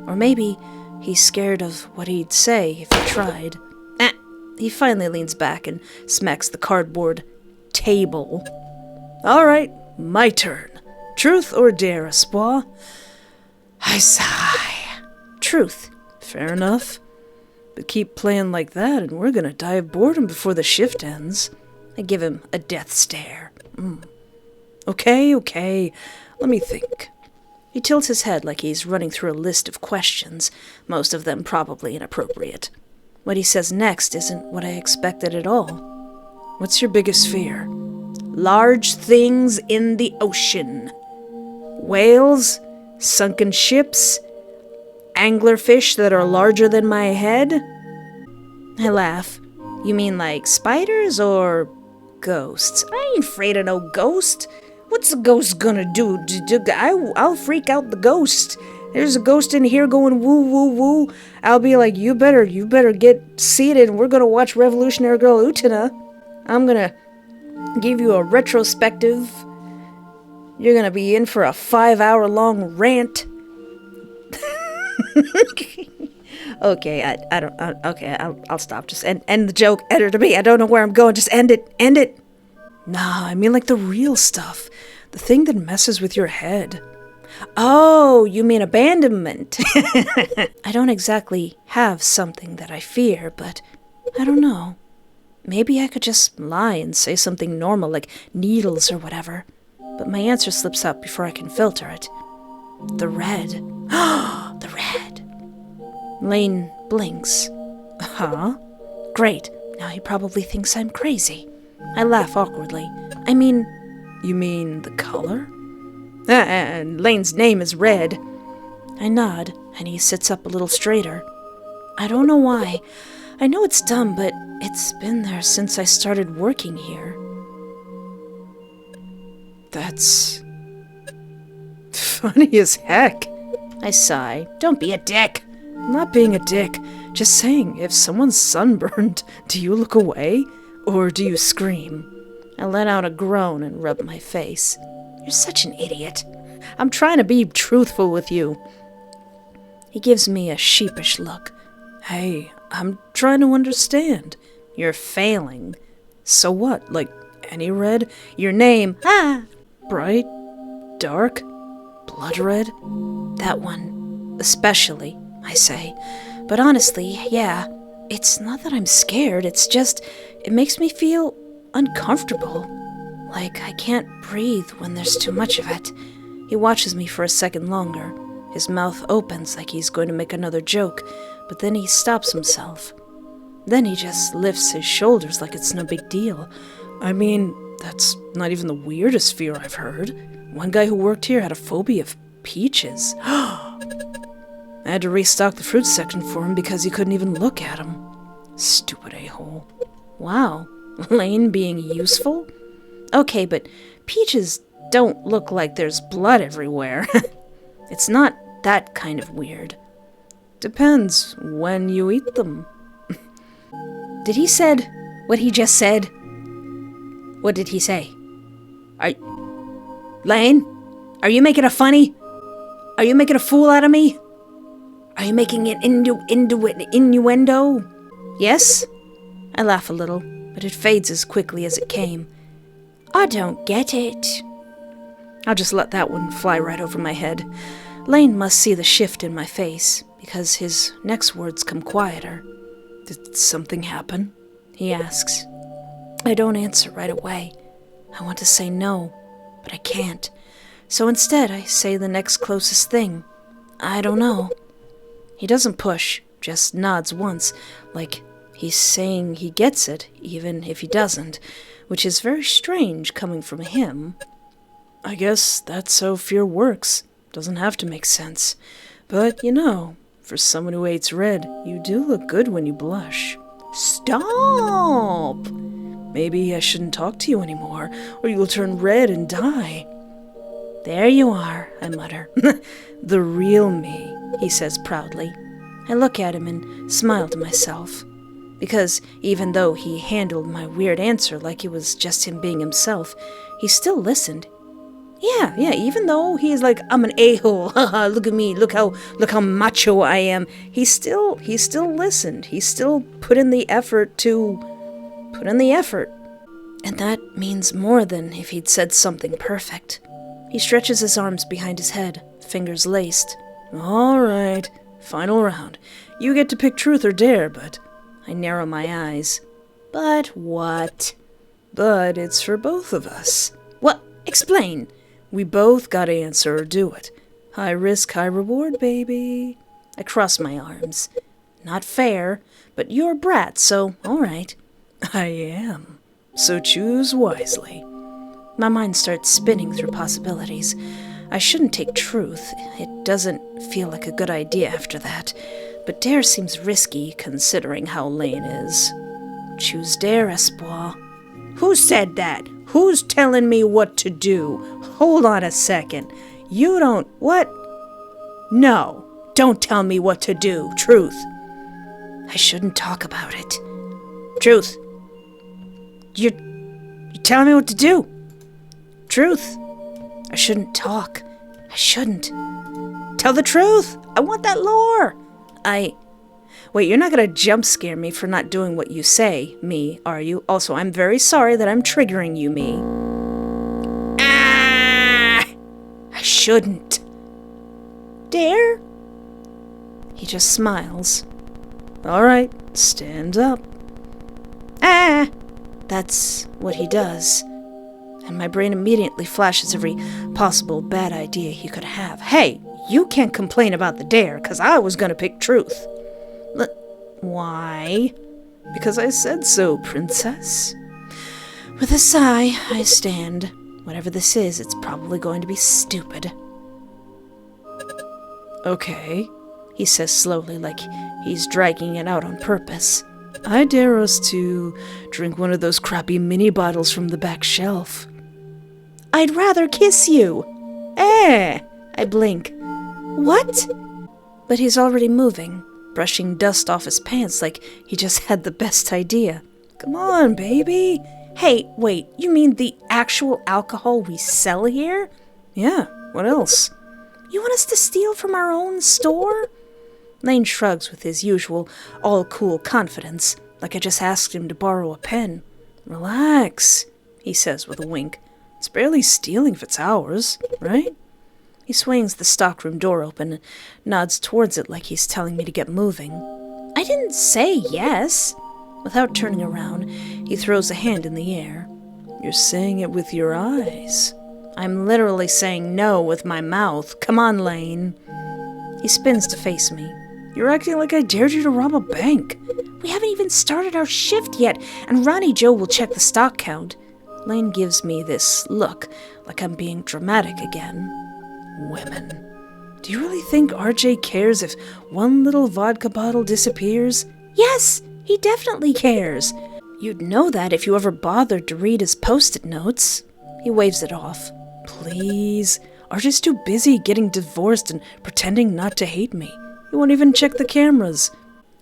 Or maybe he's scared of what he'd say if he tried. He finally leans back and smacks the cardboard table. All right, my turn. Truth or dare, Espoir? I sigh. Truth. Fair enough. But keep playing like that and we're gonna die of boredom before the shift ends. I give him a death stare. Okay, let me think. He tilts his head like he's running through a list of questions, most of them probably inappropriate. What he says next isn't what I expected at all. What's your biggest fear? Large things in the ocean. Whales, sunken ships, anglerfish that are larger than my head. I laugh. You mean like spiders or ghosts? I ain't afraid of no ghost. What's the ghost gonna do? I'll freak out the ghost. There's a ghost in here going woo woo woo. I'll be like, you better get seated and we're gonna watch Revolutionary Girl Utena. I'm gonna give you a retrospective. You're gonna be in for a 5-hour-long rant. Okay, I'll stop. Just end the joke. Editor me. I don't know where I'm going. Just end it. Nah, I mean like the real stuff. The thing that messes with your head. Oh, you mean abandonment. I don't exactly have something that I fear, but I don't know. Maybe I could just lie and say something normal like needles or whatever. But my answer slips out before I can filter it. The red. The red. Lane blinks. Huh? Great. Now he probably thinks I'm crazy. I laugh awkwardly. I mean... You mean the color? And Lane's name is Red. I nod, and he sits up a little straighter. I don't know why. I know it's dumb, but it's been there since I started working here. That's... funny as heck. I sigh. Don't be a dick. I'm not being a dick. Just saying, if someone's sunburned, do you look away? Or do you scream? I let out a groan and rub my face. You're such an idiot. I'm trying to be truthful with you. He gives me a sheepish look. Hey, I'm trying to understand. You're failing. So what? Like any red? Your name? Bright? Dark? Blood red? That one. Especially, I say. But honestly, yeah. It's not that I'm scared, it's just... It makes me feel uncomfortable. Like I can't breathe when there's too much of it. He watches me for a second longer. His mouth opens like he's going to make another joke, but then he stops himself. Then he just lifts his shoulders like it's no big deal. I mean, that's not even the weirdest fear I've heard. One guy who worked here had a phobia of peaches. I had to restock the fruit section for him because he couldn't even look at them. Stupid a-hole. Wow, Lane being useful? Okay, but peaches don't look like there's blood everywhere. It's not that kind of weird. Depends when you eat them. Did he said what he just said? What did he say? Lane? Are you making a funny? Are you making a fool out of me? Are you making an innuendo? Yes? I laugh a little, but it fades as quickly as it came. I don't get it. I'll just let that one fly right over my head. Lane must see the shift in my face, because his next words come quieter. Did something happen? He asks. I don't answer right away. I want to say no, but I can't. So instead, I say the next closest thing. I don't know. He doesn't push, just nods once, like he's saying he gets it, even if he doesn't, which is very strange coming from him. I guess that's how fear works. Doesn't have to make sense. But, for someone who hates red, you do look good when you blush. Stop! Maybe I shouldn't talk to you anymore, or you'll turn red and die. There you are, I mutter. The real me, he says proudly. I look at him and smile to myself. Because even though he handled my weird answer like it was just him being himself, he still listened. Yeah, even though he's like, I'm an a-hole, haha, look at me, look how macho I am, he still listened. He still put in the effort. And that means more than if he'd said something perfect. He stretches his arms behind his head, fingers laced. All right, final round. You get to pick truth or dare, but I narrow my eyes. But what? But it's for both of us. What? Explain. We both gotta answer or do it. High risk, high reward, baby. I cross my arms. Not fair, but you're a brat, so all right. I am. So choose wisely. My mind starts spinning through possibilities. I shouldn't take truth. It doesn't feel like a good idea after that. But dare seems risky, considering how Lane is. Choose dare, Espoir. Who said that? Who's telling me what to do? Hold on a second. You don't... What? No. Don't tell me what to do. Truth. I shouldn't talk about it. Truth. You're telling me what to do. Truth. I shouldn't talk. I shouldn't. Tell the truth. I want that lore. Wait, you're not gonna jump scare me for not doing what you say, me, are you? Also, I'm very sorry that I'm triggering you, me. I shouldn't. Dare? He just smiles. All right, stand up. That's what he does. And my brain immediately flashes every possible bad idea he could have. Hey, you can't complain about the dare, 'cause I was gonna pick truth. Why? Because I said so, princess. With a sigh, I stand. Whatever this is, it's probably going to be stupid. Okay, he says slowly, like he's dragging it out on purpose. I dare us to drink one of those crappy mini bottles from the back shelf. I'd rather kiss you. I blink. What? But he's already moving, brushing dust off his pants like he just had the best idea. Come on, baby. Hey, wait, you mean the actual alcohol we sell here? Yeah, what else? You want us to steal from our own store? Lane shrugs with his usual all-cool confidence, like I just asked him to borrow a pen. Relax, he says with a wink. It's barely stealing if it's ours, right? He swings the stockroom door open and nods towards it like he's telling me to get moving. I didn't say yes. Without turning around, he throws a hand in the air. You're saying it with your eyes. I'm literally saying no with my mouth. Come on, Lane. He spins to face me. You're acting like I dared you to rob a bank. We haven't even started our shift yet, and Ronnie Joe will check the stock count. Lane gives me this look, like I'm being dramatic again. Women. Do you really think RJ cares if one little vodka bottle disappears? Yes, he definitely cares. You'd know that if you ever bothered to read his post-it notes. He waves it off. Please. RJ's too busy getting divorced and pretending not to hate me. He won't even check the cameras.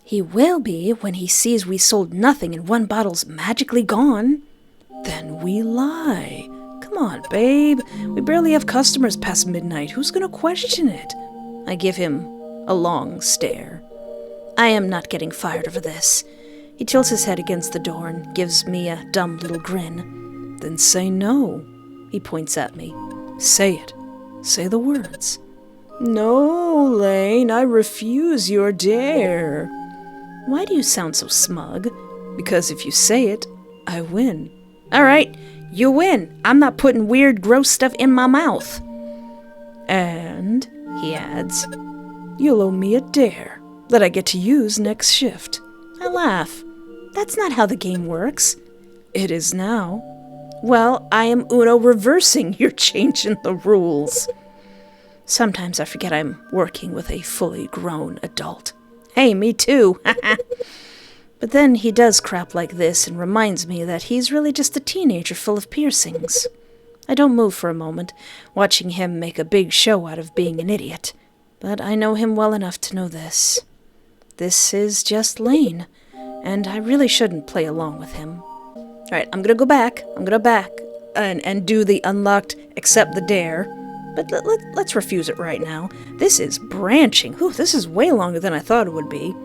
He will be when he sees we sold nothing and one bottle's magically gone. Then we lie. Come on, babe. We barely have customers past midnight. Who's gonna question it? I give him a long stare. I am not getting fired over this. He tilts his head against the door and gives me a dumb little grin. Then say no. He points at me. Say it. Say the words. No, Lane, I refuse your dare. Why do you sound so smug? Because if you say it, I win. All right, you win. I'm not putting weird, gross stuff in my mouth. And, he adds, you'll owe me a dare that I get to use next shift. I laugh. That's not how the game works. It is now. Well, I am Uno reversing your change in the rules. Sometimes I forget I'm working with a fully grown adult. Hey, me too. But then he does crap like this and reminds me that he's really just a teenager full of piercings. I don't move for a moment, watching him make a big show out of being an idiot. But I know him well enough to know this. This is just Lane, and I really shouldn't play along with him. Alright, I'm gonna go back and do the unlocked accept the dare. But let's refuse it right now. This is branching. Whew, this is way longer than I thought it would be.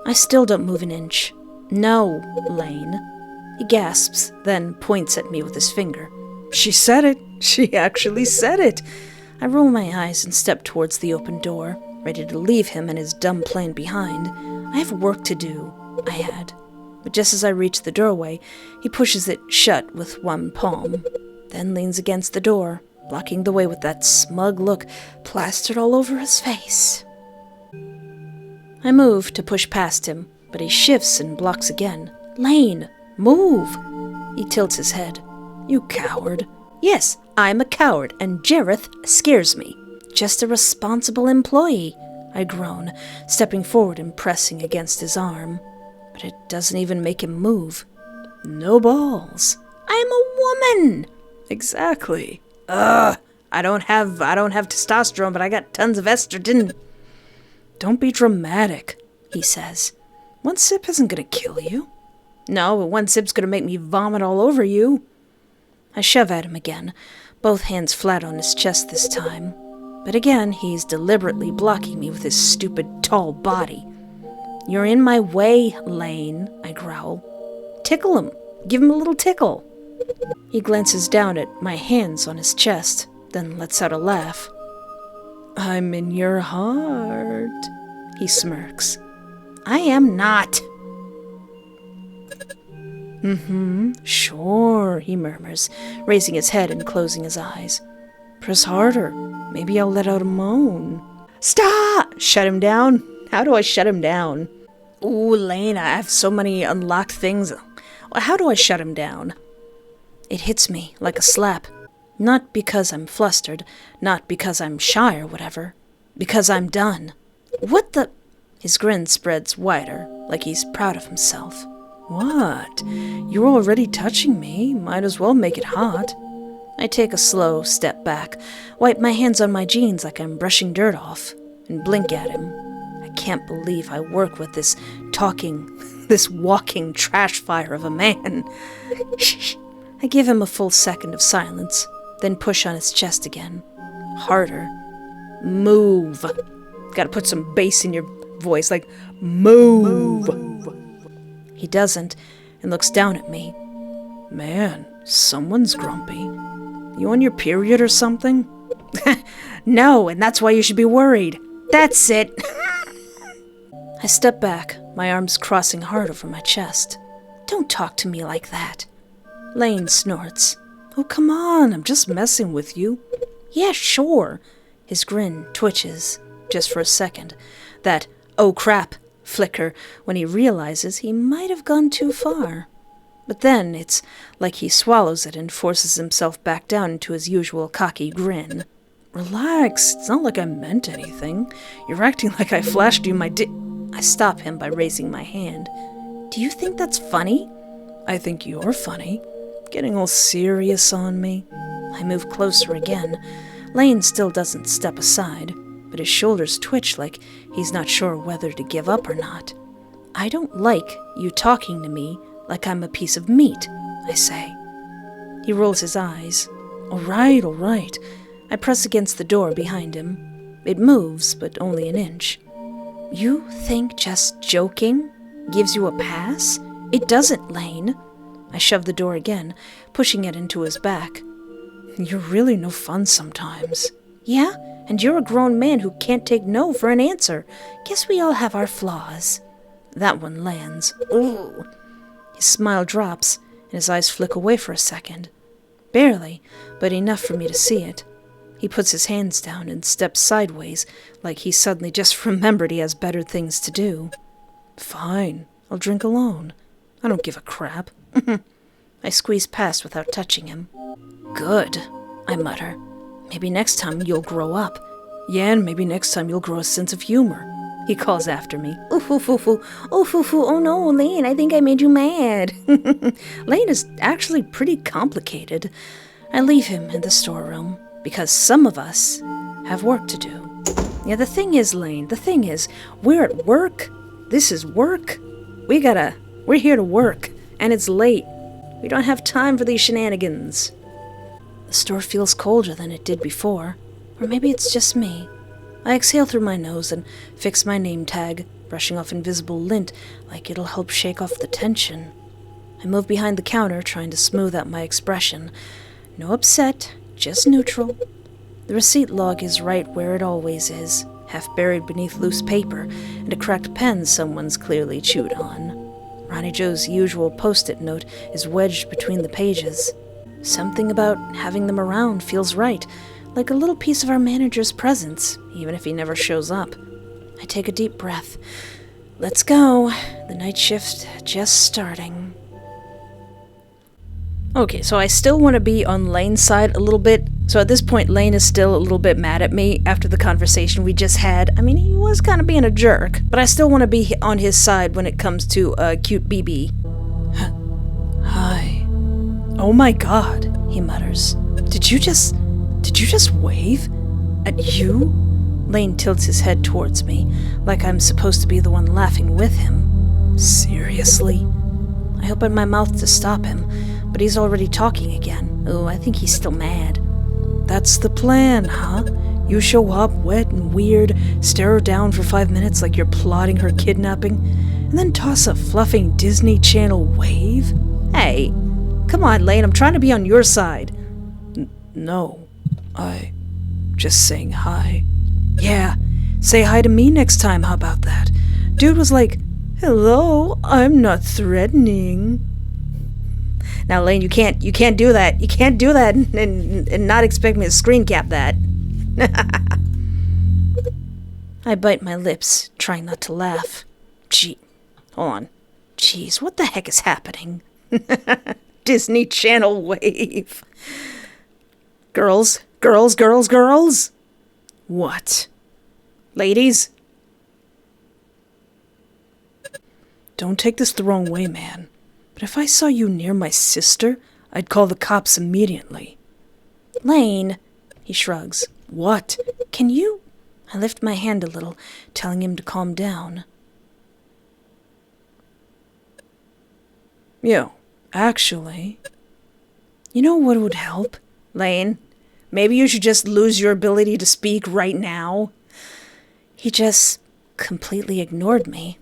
I still don't move an inch. No, Lane. He gasps, then points at me with his finger. She said it. She actually said it. I roll my eyes and step towards the open door, ready to leave him and his dumb plan behind. I have work to do, I add. But just as I reach the doorway, he pushes it shut with one palm, then leans against the door, blocking the way with that smug look plastered all over his face. I move to push past him, but he shifts and blocks again. Lane, move! He tilts his head. You coward. Yes, I'm a coward, and Jareth scares me. Just a responsible employee, I groan, stepping forward and pressing against his arm. But it doesn't even make him move. No balls. I'm a woman! Exactly. I don't have testosterone, but I got tons of estrogen. Don't be dramatic, he says. One sip isn't gonna kill you. No, but one sip's gonna make me vomit all over you. I shove at him again, both hands flat on his chest this time. But again, he's deliberately blocking me with his stupid tall body. You're in my way, Lane, I growl. Tickle him. Give him a little tickle. He glances down at my hands on his chest, then lets out a laugh. I'm in your heart, he smirks. I am not. Sure, he murmurs, raising his head and closing his eyes. Press harder. Maybe I'll let out a moan. Stop! Shut him down? How do I shut him down? Ooh, Lane, I have so many unlocked things. How do I shut him down? It hits me like a slap. Not because I'm flustered, not because I'm shy or whatever. Because I'm done. What the... His grin spreads wider, like he's proud of himself. What? You're already touching me. Might as well make it hot. I take a slow step back, wipe my hands on my jeans like I'm brushing dirt off, and blink at him. I can't believe I work with this walking trash fire of a man. I give him a full second of silence, then push on his chest again. Harder. Move. Gotta put some bass in your voice, like, move. He doesn't, and looks down at me. Man, someone's grumpy. You on your period or something? No, and that's why you should be worried. That's it. I step back, my arms crossing hard over my chest. Don't talk to me like that. Lane snorts. Oh, come on, I'm just messing with you. Yeah, sure. His grin twitches, just for a second. That, oh crap, flicker when he realizes he might have gone too far. But then it's like he swallows it and forces himself back down into his usual cocky grin. Relax, it's not like I meant anything. You're acting like I flashed you my I stop him by raising my hand. Do you think that's funny? I think you're funny. Getting all serious on me. I move closer again. Lane still doesn't step aside, but his shoulders twitch like he's not sure whether to give up or not. I don't like you talking to me like I'm a piece of meat, I say. He rolls his eyes. All right. I press against the door behind him. It moves, but only an inch. You think just joking gives you a pass? It doesn't, Lane. I shove the door again, pushing it into his back. You're really no fun sometimes. Yeah? And you're a grown man who can't take no for an answer. Guess we all have our flaws. That one lands. Ooh. His smile drops, and his eyes flick away for a second. Barely, but enough for me to see it. He puts his hands down and steps sideways, like he suddenly just remembered he has better things to do. Fine, I'll drink alone. I don't give a crap. I squeeze past without touching him. Good, I mutter. Maybe next time you'll grow up. Yeah, and maybe next time you'll grow a sense of humor. He calls after me. Oof, oof, oof, oof. Oof, oof, oof. Oh no, Lane, I think I made you mad. Lane is actually pretty complicated. I leave him in the storeroom, because some of us have work to do. Yeah, the thing is, Lane, we're at work. This is work. We're here to work, and it's late. We don't have time for these shenanigans. The store feels colder than it did before, or maybe it's just me. I exhale through my nose and fix my name tag, brushing off invisible lint like it'll help shake off the tension. I move behind the counter, trying to smooth out my expression. No upset, just neutral. The receipt log is right where it always is, half buried beneath loose paper and a cracked pen someone's clearly chewed on. Ronnie Joe's usual post-it note is wedged between the pages. Something about having them around feels right, like a little piece of our manager's presence, even if he never shows up. I take a deep breath. Let's go. The night shift just starting. Okay, so I still want to be on Lane's side a little bit. So at this point, Lane is still a little bit mad at me after the conversation we just had. I mean, he was kind of being a jerk, but I still want to be on his side when it comes to cute BB. Hi. Oh my god, he mutters. Did you just wave? At you? Lane tilts his head towards me, like I'm supposed to be the one laughing with him. Seriously? I open my mouth to stop him, but he's already talking again. Oh, I think he's still mad. That's the plan, huh? You show up, wet and weird, stare her down for 5 minutes like you're plotting her kidnapping, and then toss a fluffing Disney Channel wave? Hey, come on, Lane, I'm trying to be on your side. No, I just saying hi. Yeah, say hi to me next time, how about that? Dude was like, hello, I'm not threatening. Now, Lane, you can't do that. You can't do that and not expect me to screen cap that. I bite my lips, trying not to laugh. Gee, hold on. Jeez, what the heck is happening? Disney Channel wave. Girls. What? Ladies? Don't take this the wrong way, man. But if I saw you near my sister, I'd call the cops immediately. Lane, he shrugs. What? Can you? I lift my hand a little, telling him to calm down. Yo, actually, you know what would help? Lane, maybe you should just lose your ability to speak right now. He just completely ignored me.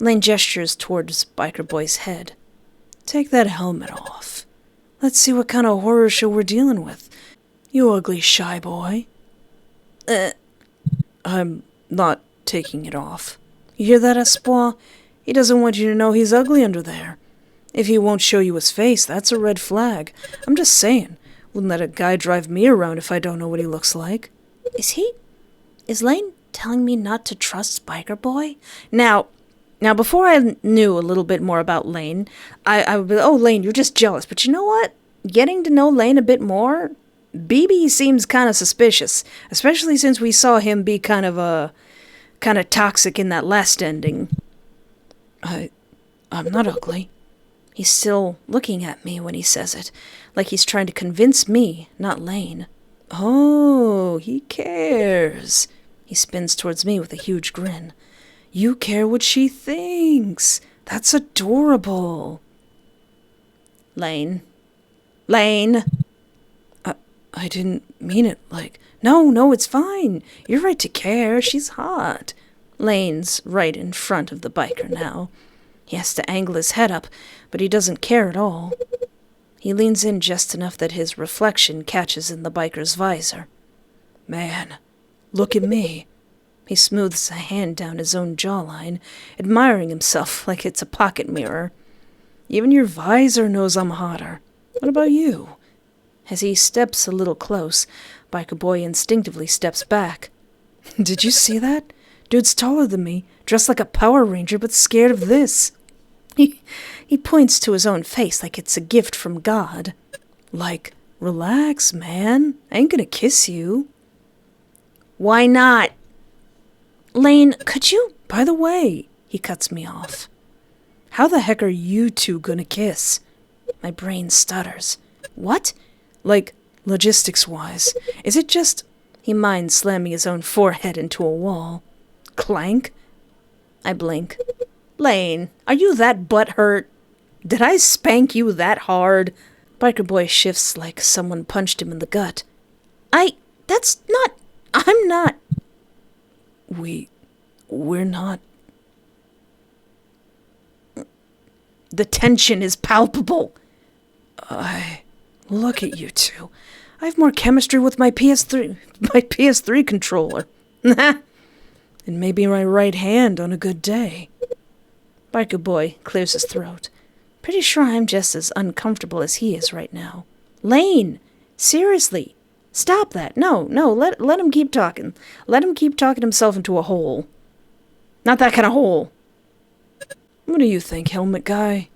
Lane gestures towards Biker Boy's head. Take that helmet off. Let's see what kind of horror show we're dealing with. You ugly shy boy. I'm not taking it off. You hear that, Espoir? He doesn't want you to know he's ugly under there. If he won't show you his face, that's a red flag. I'm just saying. Wouldn't let a guy drive me around if I don't know what he looks like. Is Lane telling me not to trust Biker Boy? Now, before I knew a little bit more about Lane, I would be, oh, Lane, you're just jealous. But you know what? Getting to know Lane a bit more, BB seems kind of suspicious, especially since we saw him be kind of toxic in that last ending. I'm not ugly. He's still looking at me when he says it, like he's trying to convince me, not Lane. Oh, he cares. He spins towards me with a huge grin. You care what she thinks. That's adorable. Lane. I didn't mean it like... No, it's fine. You're right to care. She's hot. Lane's right in front of the biker now. He has to angle his head up, but he doesn't care at all. He leans in just enough that his reflection catches in the biker's visor. Man, look at me. He smooths a hand down his own jawline, admiring himself like it's a pocket mirror. Even your visor knows I'm hotter. What about you? As he steps a little close, Biker Boy instinctively steps back. Did you see that? Dude's taller than me, dressed like a Power Ranger, but scared of this. He points to his own face like it's a gift from God. Like, relax, man. I ain't gonna kiss you. Why not? Lane, could you? By the way, he cuts me off. How the heck are you two gonna kiss? My brain stutters. What? Like, logistics-wise. Is it just... He minds slamming his own forehead into a wall. Clank? I blink. Lane, are you that butthurt? Did I spank you that hard? Biker Boy shifts like someone punched him in the gut. That's not... I'm not... We're not... The tension is palpable. Look at you two. I have more chemistry with my PS3 controller. And maybe my right hand on a good day. Biker Boy clears his throat. Pretty sure I'm just as uncomfortable as he is right now. Lane! Seriously! Stop that! No, let him keep talking. Let him keep talking himself into a hole. Not that kind of hole. What do you think, helmet guy?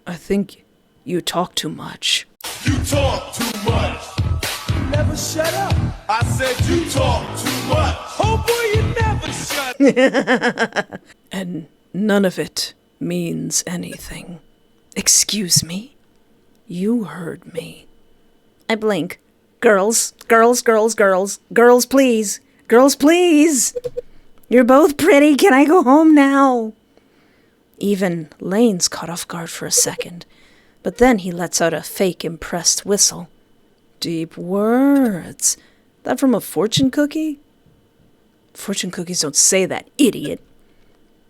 I think you talk too much. You talk too much. You never shut up. I said you talk too much. Oh boy, you never shut up. And none of it means anything. Excuse me? You heard me. I blink. Girls, please. Girls, please. You're both pretty. Can I go home now? Even Lane's caught off guard for a second, but then he lets out a fake impressed whistle. Deep words. That from a fortune cookie? Fortune cookies don't say that, idiot.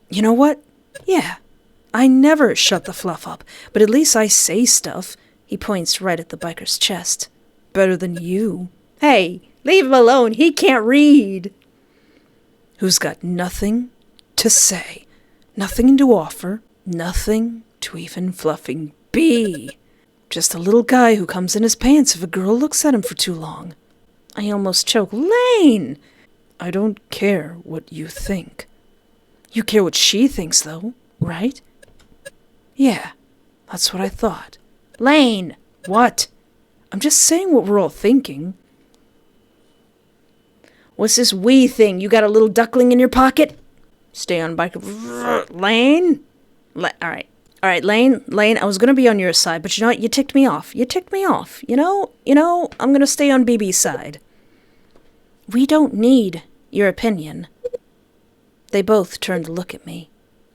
You know what? Yeah, I never shut the fluff up, but at least I say stuff. He points right at the biker's chest. Better than you. Hey, leave him alone. He can't read. Who's got nothing to say, nothing to offer, nothing to even fluffing be. Just a little guy who comes in his pants if a girl looks at him for too long. I almost choke. Lane! I don't care what you think. You care what she thinks, though, right? Yeah, that's what I thought. Lane! What? I'm just saying what we're all thinking. What's this we thing? You got a little duckling in your pocket? Stay on bike. Lane? Alright, Lane, I was gonna be on your side, but you know what? You ticked me off. You know, I'm gonna stay on BB's side. We don't need your opinion. They both turn to look at me.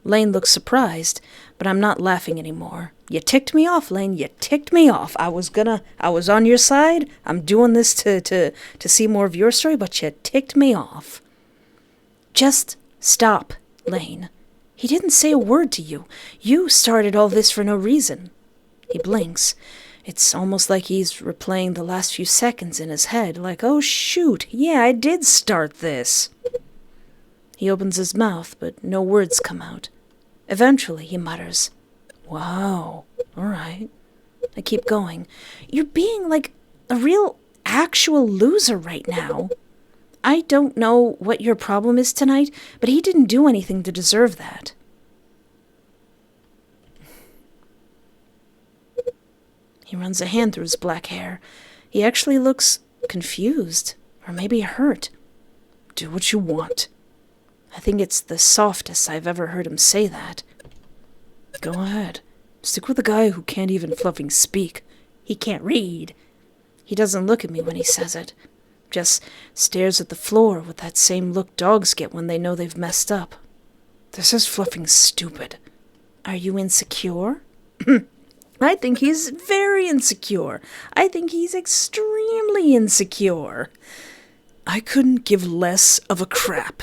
Lane looks surprised, but I'm not laughing anymore. You ticked me off, Lane. You ticked me off. I was on your side. I'm doing this to see more of your story, but you ticked me off. Just stop, Lane. He didn't say a word to you. You started all this for no reason. He blinks. It's almost like he's replaying the last few seconds in his head, like, oh shoot, yeah, I did start this. He opens his mouth, but no words come out. Eventually, he mutters, wow, all right. I keep going. You're being like a real, actual loser right now. I don't know what your problem is tonight, but he didn't do anything to deserve that. He runs a hand through his black hair. He actually looks confused, or maybe hurt. Do what you want. I think it's the softest I've ever heard him say that. Go ahead. Stick with the guy who can't even fluffing speak. He can't read. He doesn't look at me when he says it. Just stares at the floor with that same look dogs get when they know they've messed up. This is fluffing stupid. Are you insecure? I think he's very insecure. I think he's extremely insecure. I couldn't give less of a crap.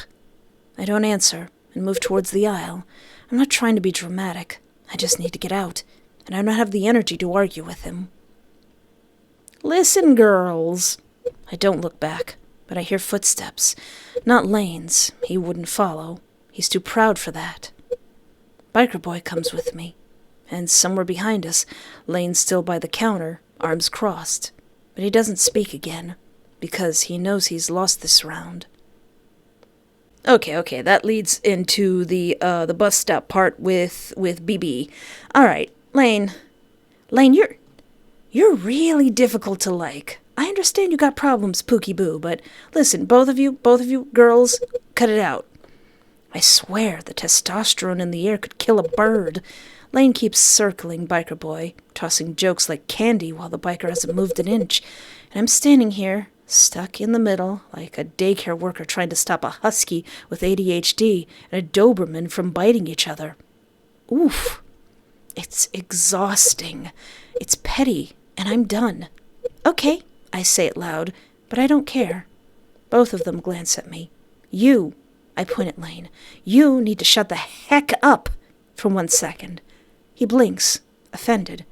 I don't answer and move towards the aisle. I'm not trying to be dramatic. I just need to get out, and I don't have the energy to argue with him. Listen, girls. I don't look back, but I hear footsteps. Not Lane's. He wouldn't follow. He's too proud for that. Biker Boy comes with me, and somewhere behind us, Lane's still by the counter, arms crossed, but he doesn't speak again, because he knows he's lost this round. Okay, that leads into the bus stop part with BB. Alright, Lane, you're really difficult to like. I understand you got problems, Pookie Boo, but listen, both of you girls, cut it out. I swear the testosterone in the air could kill a bird. Lane keeps circling Biker Boy, tossing jokes like candy while the biker hasn't moved an inch, and I'm standing here, stuck in the middle, like a daycare worker trying to stop a husky with ADHD and a Doberman from biting each other. Oof. It's exhausting. It's petty, and I'm done. Okay, I say it loud, but I don't care. Both of them glance at me. You, I point at Lane, you need to shut the heck up for 1 second. He blinks, offended.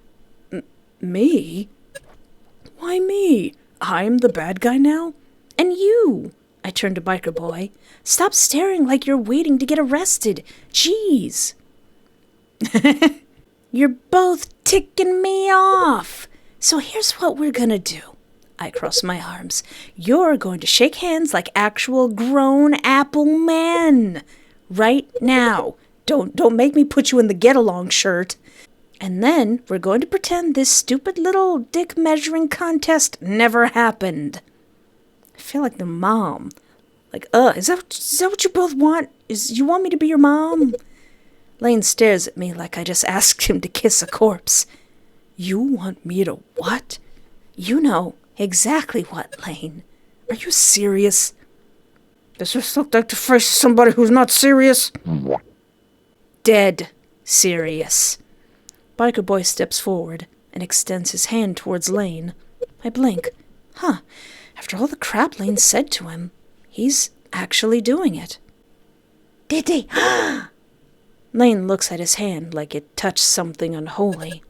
Me? Why me? I'm the bad guy now? And you, I turn to Biker Boy. Stop staring like you're waiting to get arrested. Jeez. You're both ticking me off. So here's what we're gonna do. I cross my arms. You're going to shake hands like actual grown apple men. Right now. Don't make me put you in the get-along shirt. And then we're going to pretend this stupid little dick measuring contest never happened. I feel like the mom. Like, is that what you both want? You want me to be your mom? Lane stares at me like I just asked him to kiss a corpse. You want me to what? You know exactly what, Lane. Are you serious? Does this look like the face of somebody who's not serious? Dead serious. Biker Boy steps forward and extends his hand towards Lane. I blink. After all the crap Lane said to him, he's actually doing it. Did he? Lane looks at his hand like it touched something unholy.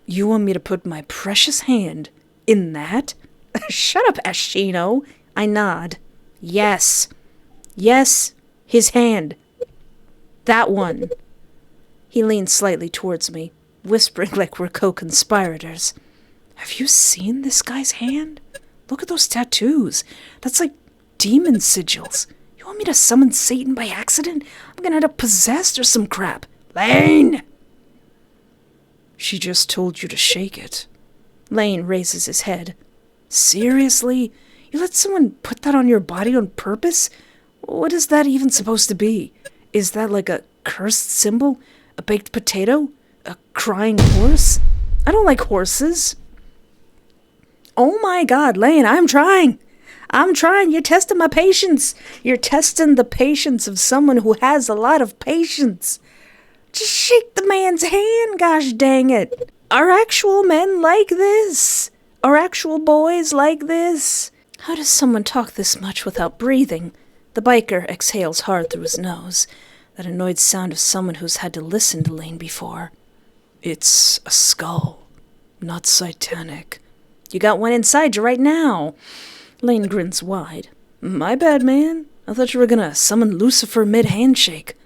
You want me to put my precious hand in that? Shut up, Ashino. I nod. Yes. Yes, his hand. That one. He leans slightly towards me, whispering like we're co-conspirators. Have you seen this guy's hand? Look at those tattoos. That's like demon sigils. You want me to summon Satan by accident? I'm gonna end up possessed or some crap. Lane! She just told you to shake it. Lane raises his head. Seriously? You let someone put that on your body on purpose? What is that even supposed to be? Is that like a cursed symbol? A baked potato? A crying horse? I don't like horses. Oh my God, Lane, I'm trying. You're testing my patience. You're testing the patience of someone who has a lot of patience. Just shake the man's hand, gosh dang it. Are actual men like this? Are actual boys like this? How does someone talk this much without breathing? The biker exhales hard through his nose. That annoyed sound of someone who's had to listen to Lane before. It's a skull, not satanic. You got one inside you right now. Lane grins wide. My bad, man. I thought you were gonna summon Lucifer mid-handshake.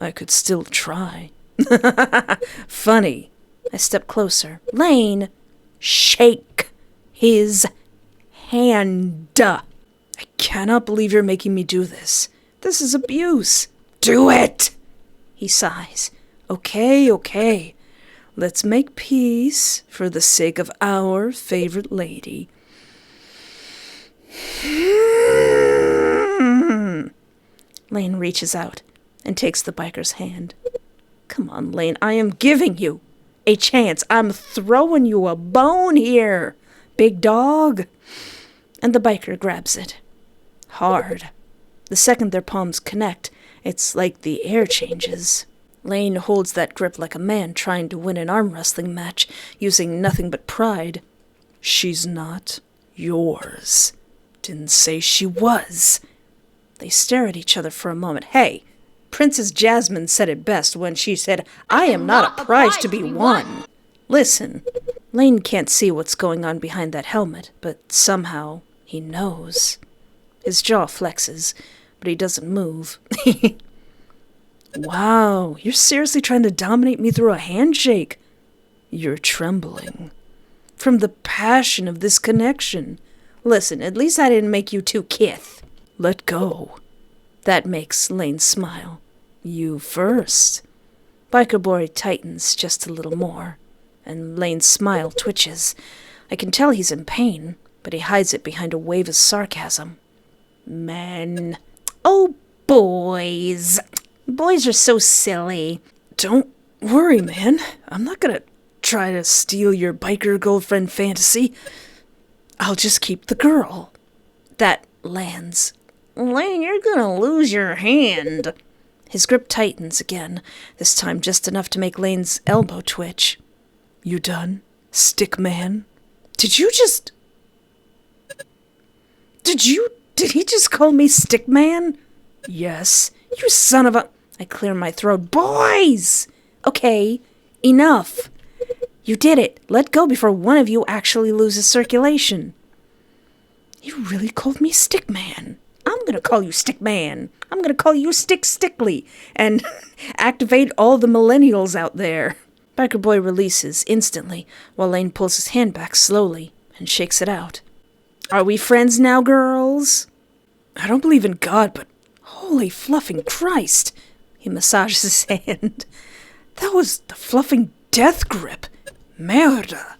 I could still try. Funny. I step closer. Lane, shake his hand. I cannot believe you're making me do this. This is abuse. Do it! He sighs. Okay. Let's make peace for the sake of our favorite lady. Lane reaches out and takes the biker's hand. Come on, Lane, I am giving you a chance. I'm throwing you a bone here, big dog. And the biker grabs it. Hard. The second their palms connect, it's like the air changes. Lane holds that grip like a man trying to win an arm wrestling match, using nothing but pride. She's not yours. Didn't say she was. They stare at each other for a moment. Hey, Princess Jasmine said it best when she said, I am not a prize to be won. Listen, Lane can't see what's going on behind that helmet, but somehow he knows. His jaw flexes, but he doesn't move. Wow, you're seriously trying to dominate me through a handshake. You're trembling. from the passion of this connection. Listen, at least I didn't make you two kith. Let go. That makes Lane smile. You first. Biker Boy tightens just a little more, and Lane's smile twitches. I can tell he's in pain, but he hides it behind a wave of sarcasm. Men. Oh, boys. Boys are so silly. Don't worry, man. I'm not gonna try to steal your biker girlfriend fantasy. I'll just keep the girl. That lands. Lane, you're gonna lose your hand. His grip tightens again, this time just enough to make Lane's elbow twitch. You done, stick man? Did he just call me stick man? Yes, you son of a... I clear my throat. Boys! Okay, enough. You did it. Let go before one of you actually loses circulation. You really called me stick man. I'm gonna call you stick man. I'm gonna call you stickly and activate all the millennials out there. Biker Boy releases instantly while Lane pulls his hand back slowly and shakes it out. Are we friends now, girls? I don't believe in God, but holy fluffing Christ. He massages his hand. That was the fluffing death grip. Merda.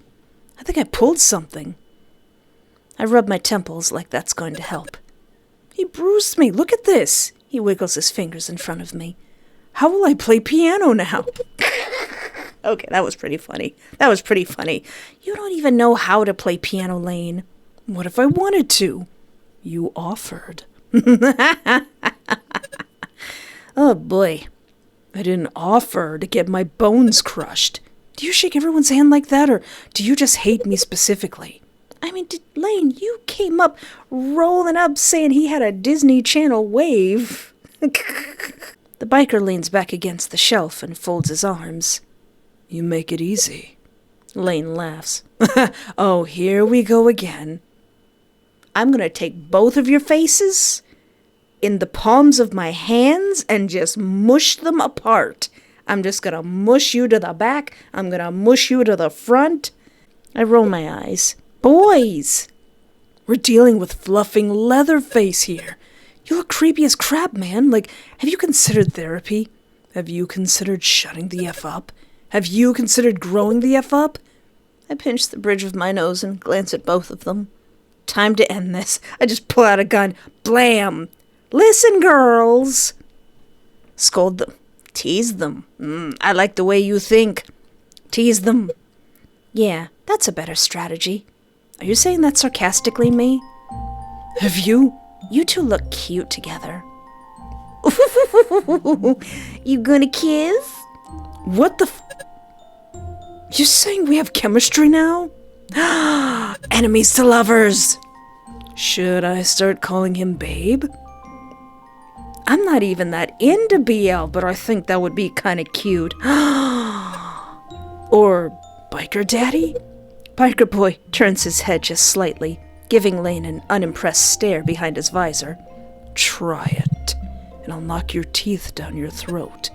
I think I pulled something. I rub my temples like that's going to help. He bruised me. Look at this. He wiggles his fingers in front of me. How will I play piano now? Okay, that was pretty funny. You don't even know how to play piano, Lane. What if I wanted to? You offered. Oh boy. I didn't offer to get my bones crushed. Do you shake everyone's hand like that, or do you just hate me specifically? I mean, Lane, you came up rolling up saying he had a Disney Channel wave. The biker leans back against the shelf and folds his arms. You make it easy. Lane laughs. Oh, here we go again. I'm going to take both of your faces in the palms of my hands and just mush them apart. I'm just going to mush you to the back. I'm going to mush you to the front. I roll my eyes. Boys! We're dealing with fluffing Leatherface here. You look creepy as crap, man. Like, have you considered therapy? Have you considered shutting the F up? Have you considered growing the F up? I pinch the bridge of my nose and glance at both of them. Time to end this. I just pull out a gun. Blam! Listen, girls! Scold them. Tease them. I like the way you think. Tease them. Yeah, that's a better strategy. Are you saying that sarcastically, me? Have you? You two look cute together. You gonna kiss? What the You saying we have chemistry now? Enemies to lovers! Should I start calling him babe? I'm not even that into BL, but I think that would be kinda cute. Or biker daddy? Biker Boy turns his head just slightly, giving Lane an unimpressed stare behind his visor. Try it, and I'll knock your teeth down your throat.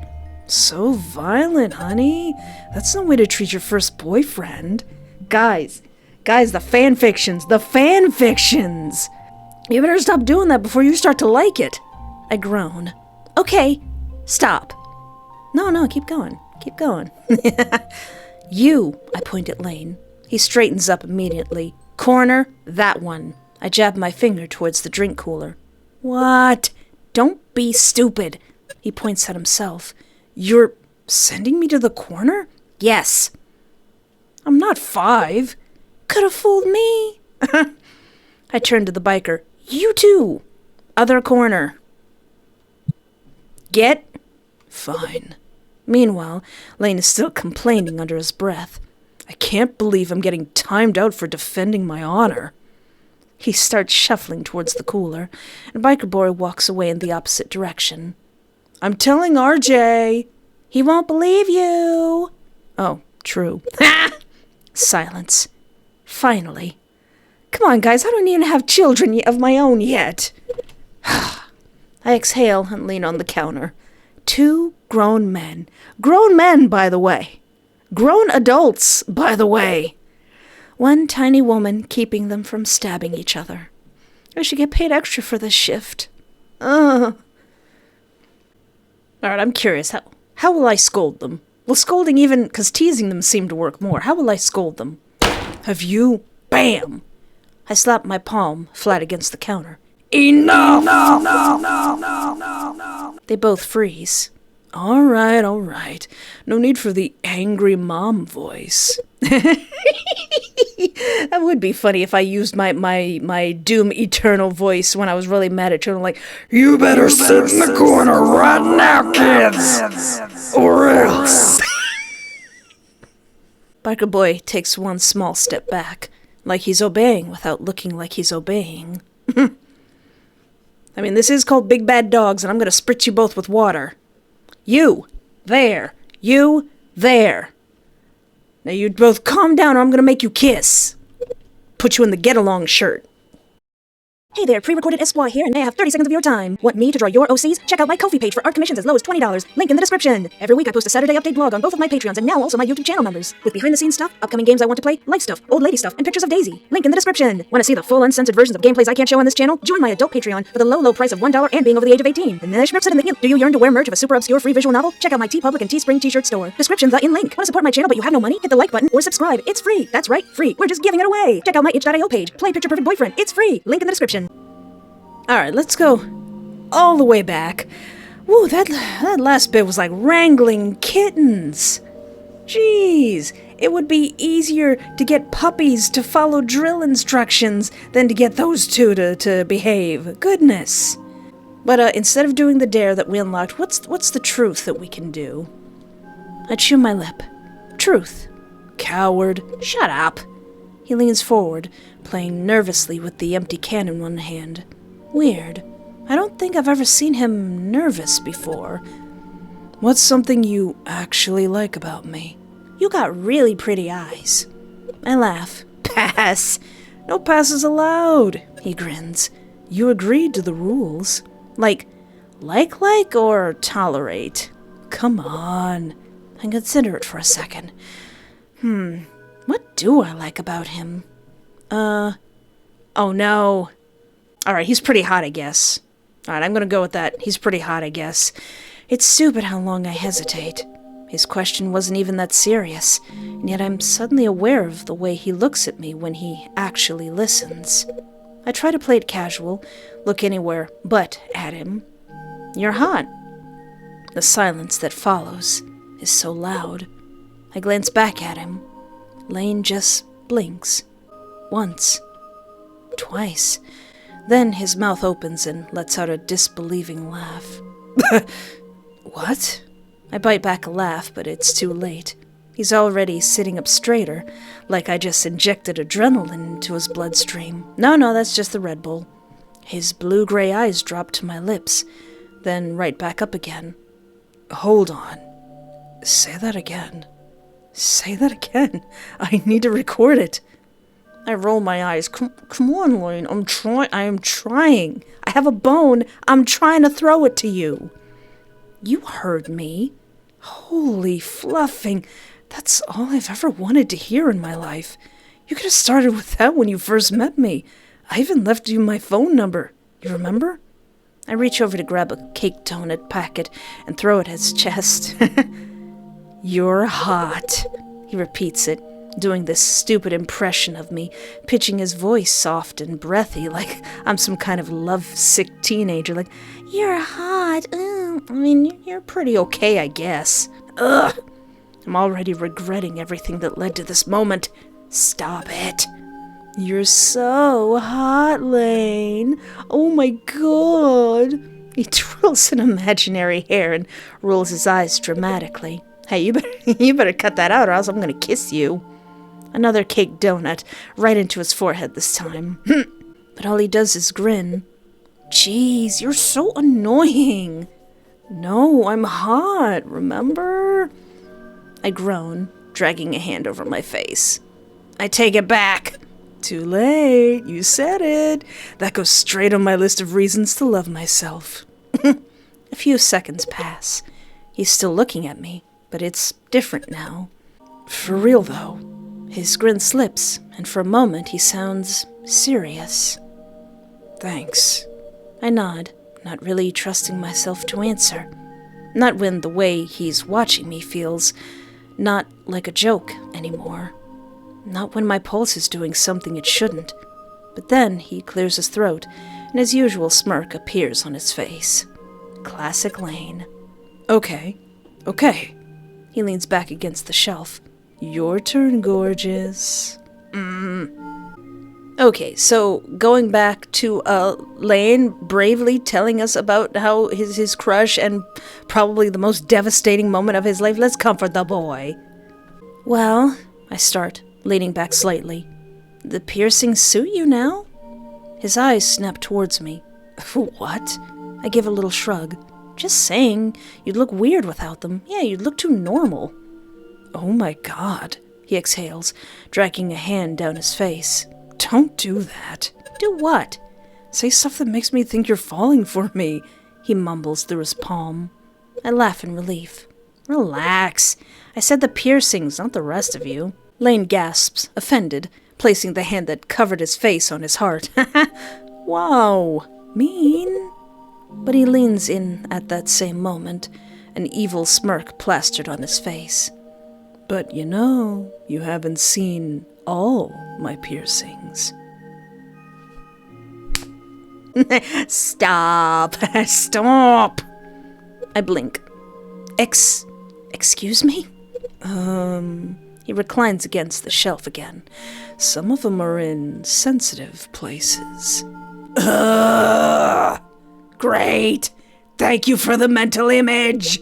So violent, honey. That's no way to treat your first boyfriend. Guys, the fanfictions. You better stop doing that before you start to like it. I groan. Okay, stop. No, keep going. You, I point at Lane. He straightens up immediately. Corner, that one. I jab my finger towards the drink cooler. What? Don't be stupid. He points at himself. You're sending me to the corner? Yes. I'm not 5. Could have fooled me. I turn to the biker. You too. Other corner. Get? Fine. Meanwhile, Lane is still complaining under his breath. I can't believe I'm getting timed out for defending my honor. He starts shuffling towards the cooler, and Biker Boy walks away in the opposite direction. I'm telling RJ. He won't believe you. Oh, true. Silence. Finally. Come on, guys, I don't even have children of my own yet. I exhale and lean on the counter. 2 grown men. Grown men, by the way. Grown adults, by the way. One tiny woman keeping them from stabbing each other. I should get paid extra for this shift. Alright, I'm curious. How will I scold them? Will scolding even... because teasing them seemed to work more. How will I scold them? Have you... Bam! I slapped my palm flat against the counter. Enough! No. They both freeze. Alright. No need for the angry mom voice. That would be funny if I used my Doom Eternal voice when I was really mad at children, like, you better sit in the corner right now, kids, or else. Biker Boy takes one small step back, like he's obeying without looking like he's obeying. I mean, this is called Big Bad Dogs, and I'm gonna spritz you both with water. You there. Now you both calm down or I'm gonna make you kiss. Put you in the get-along shirt. Hey there, pre-recorded Esquire here, and may I have 30 seconds of your time. Want me to draw your OCs? Check out my Ko-fi page for art commissions as low as $20. Link in the description. Every week I post a Saturday update blog on both of my Patreons and now also my YouTube channel members. With behind-the-scenes stuff, upcoming games I want to play, life stuff, old lady stuff, and pictures of Daisy. Link in the description. Want to see the full uncensored versions of gameplays I can't show on this channel? Join my adult Patreon for the low price of $1 and being over the age of 18. And then I said in the hint. Do you yearn to wear merch of a super obscure free visual novel? Check out my TeePublic and Teespring t-shirt store. Description in link. Want to support my channel but you have no money? Hit the like button or subscribe. It's free. That's right, free. We're just giving it away. Check out my itch.io page. Play Picture Perfect Boyfriend. It's free. Link in the description. Alright, let's go all the way back. Woo, that last bit was like wrangling kittens. Jeez, it would be easier to get puppies to follow drill instructions than to get those two to behave. Goodness. But instead of doing the dare that we unlocked, what's the truth that we can do? I chew my lip. Truth. Coward. Shut up. He leans forward, playing nervously with the empty can in one hand. Weird. I don't think I've ever seen him nervous before. What's something you actually like about me? You got really pretty eyes. I laugh. Pass. No passes allowed, he grins. You agreed to the rules. Like or tolerate? Come on. I consider it for a second. What do I like about him? Oh no. Alright, he's pretty hot, I guess. Alright, I'm gonna go with that. He's pretty hot, I guess. It's stupid how long I hesitate. His question wasn't even that serious, and yet I'm suddenly aware of the way he looks at me when he actually listens. I try to play it casual, look anywhere but at him. You're hot. The silence that follows is so loud. I glance back at him. Lane just blinks. Once. Twice. Then his mouth opens and lets out a disbelieving laugh. What? I bite back a laugh, but it's too late. He's already sitting up straighter, like I just injected adrenaline into his bloodstream. No, that's just the Red Bull. His blue-gray eyes drop to my lips, then right back up again. Hold on. Say that again. Say that again. I need to record it. I roll my eyes. Come on, Lane. I am trying. I have a bone. I'm trying to throw it to you. You heard me. Holy fluffing. That's all I've ever wanted to hear in my life. You could have started with that when you first met me. I even left you my phone number. You remember? I reach over to grab a cake donut packet and throw it at his chest. You're hot. He repeats it, doing this stupid impression of me, pitching his voice soft and breathy like I'm some kind of lovesick teenager, like, you're hot. You're pretty okay, I guess. Ugh. I'm already regretting everything that led to this moment. Stop it. You're so hot, Lane. Oh my god. He twirls an imaginary hair and rolls his eyes dramatically. Hey, you better cut that out or else I'm gonna kiss you. Another cake donut, right into his forehead this time. But all he does is grin. Jeez, you're so annoying. No, I'm hot, remember? I groan, dragging a hand over my face. I take it back. Too late, you said it. That goes straight on my list of reasons to love myself. A few seconds pass. He's still looking at me, but it's different now. For real, though. His grin slips, and for a moment he sounds serious. Thanks. I nod, not really trusting myself to answer. Not when the way he's watching me feels not like a joke anymore. Not when my pulse is doing something it shouldn't. But then he clears his throat, and his usual smirk appears on his face. Classic Lane. Okay. He leans back against the shelf. Your turn, gorgeous. Okay, so going back to Lane bravely telling us about how his crush and probably the most devastating moment of his life. Let's comfort the boy. Well, I start, leaning back slightly. The piercings suit you now? His eyes snap towards me. What? I give a little shrug. Just saying, you'd look weird without them. Yeah, you'd look too normal. Oh my God, he exhales, dragging a hand down his face. Don't do that. Do what? Say stuff that makes me think you're falling for me, he mumbles through his palm. I laugh in relief. Relax. I said the piercings, not the rest of you. Lane gasps, offended, placing the hand that covered his face on his heart. Wow, mean. But he leans in at that same moment, an evil smirk plastered on his face. But you know, you haven't seen all my piercings. Stop. Stop. I blink. Excuse me? He reclines against the shelf again. Some of them are in sensitive places. Great. Thank you for the mental image.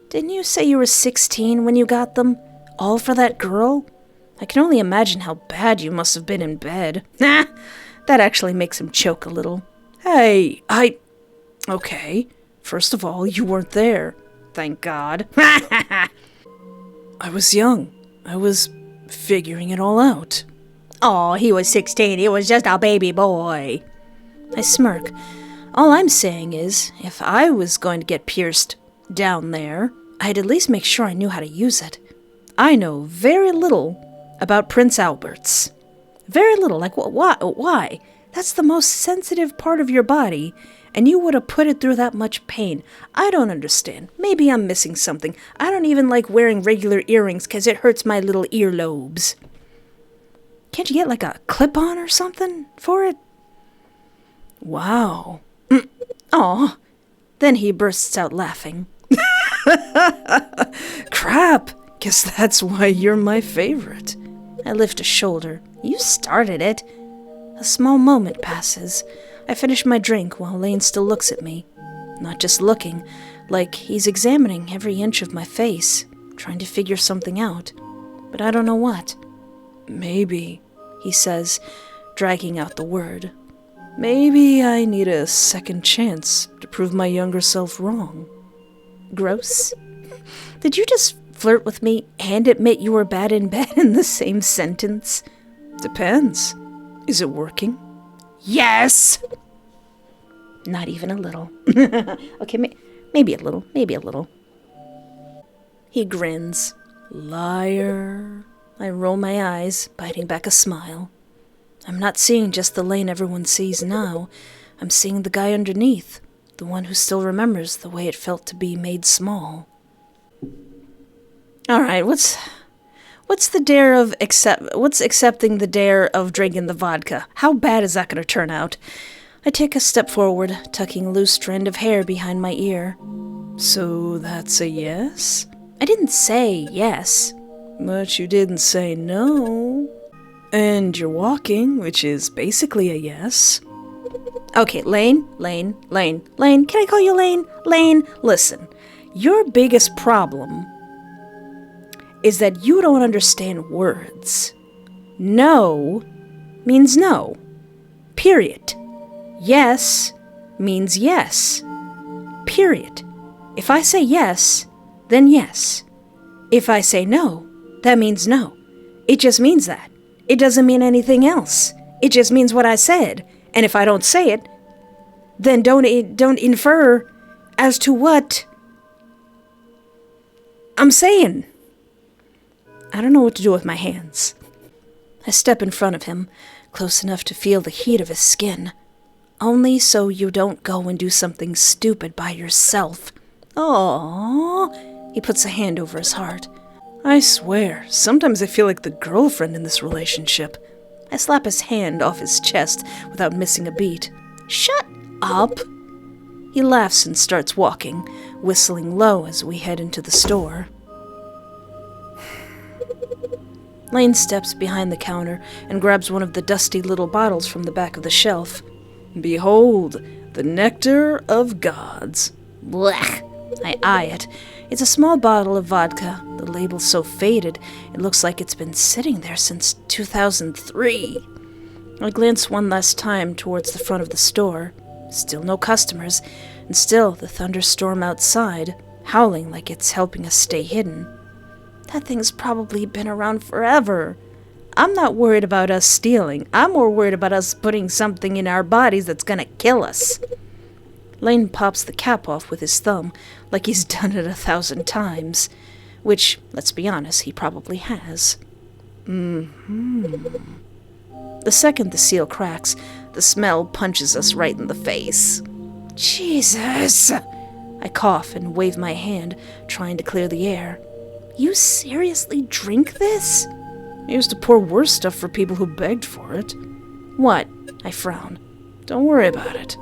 Didn't you say you were 16 when you got them? All for that girl? I can only imagine how bad you must have been in bed. That actually makes him choke a little. Hey, Okay, first of all, you weren't there. Thank God. I was young. I was figuring it all out. Oh, he was 16. He was just a baby boy. I smirk. All I'm saying is, if I was going to get pierced down there, I'd at least make sure I knew how to use it. I know very little about Prince Albert's. Very little. Like, why? That's the most sensitive part of your body, and you would have put it through that much pain. I don't understand. Maybe I'm missing something. I don't even like wearing regular earrings because it hurts my little earlobes. Can't you get like a clip-on or something for it? Wow. Aw. Then he bursts out laughing. Crap. Guess that's why you're my favorite. I lift a shoulder. You started it. A small moment passes. I finish my drink while Lane still looks at me. Not just looking, like he's examining every inch of my face, trying to figure something out. But I don't know what. Maybe, he says, dragging out the word. Maybe I need a second chance to prove my younger self wrong. Gross. Did you just flirt with me and admit you were bad in bed in the same sentence? Depends. Is it working? Yes! Not even a little. Okay, maybe a little. He grins. Liar. I roll my eyes, biting back a smile. I'm not seeing just the Lane everyone sees now. I'm seeing the guy underneath, the one who still remembers the way it felt to be made small. All right, what's accepting the dare of drinking the vodka? How bad is that going to turn out? I take a step forward, tucking a loose strand of hair behind my ear. So that's a yes? I didn't say yes. But you didn't say no. And you're walking, which is basically a yes. Okay, Lane. Can I call you Lane? Lane, listen. Your biggest problem is that you don't understand words. No means no. Period. Yes means yes. Period. If I say yes, then yes. If I say no, that means no. It just means that. It doesn't mean anything else. It just means what I said. And if I don't say it, then don't infer as to what I'm saying. I don't know what to do with my hands. I step in front of him, close enough to feel the heat of his skin. Only so you don't go and do something stupid by yourself. Aww. He puts a hand over his heart. I swear, sometimes I feel like the girlfriend in this relationship. I slap his hand off his chest without missing a beat. Shut up! He laughs and starts walking, whistling low as we head into the store. Lane steps behind the counter and grabs one of the dusty little bottles from the back of the shelf. Behold, the nectar of gods. Blech! I eye it. It's a small bottle of vodka. The label's so faded, it looks like it's been sitting there since 2003. I glance one last time towards the front of the store. Still no customers, and still the thunderstorm outside, howling like it's helping us stay hidden. That thing's probably been around forever. I'm not worried about us stealing. I'm more worried about us putting something in our bodies that's gonna kill us. Lane pops the cap off with his thumb, like he's done it 1,000 times. Which, let's be honest, he probably has. The second the seal cracks, the smell punches us right in the face. Jesus! I cough and wave my hand, trying to clear the air. You seriously drink this? I used to pour worse stuff for people who begged for it. What? I frown. Don't worry about it.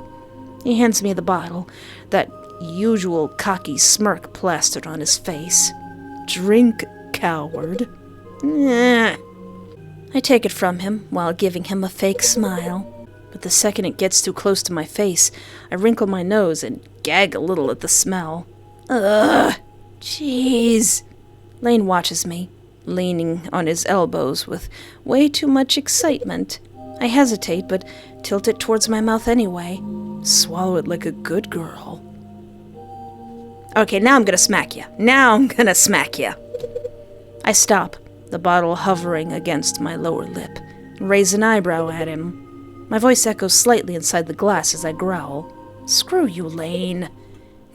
He hands me the bottle, that usual cocky smirk plastered on his face. Drink, coward. Nah. I take it from him while giving him a fake smile. But the second it gets too close to my face, I wrinkle my nose and gag a little at the smell. Ugh. Jeez. Lane watches me, leaning on his elbows with way too much excitement. I hesitate, but tilt it towards my mouth anyway. Swallow it like a good girl. Okay, now I'm gonna smack you. I stop, the bottle hovering against my lower lip, and raise an eyebrow at him. My voice echoes slightly inside the glass as I growl. Screw you, Lane.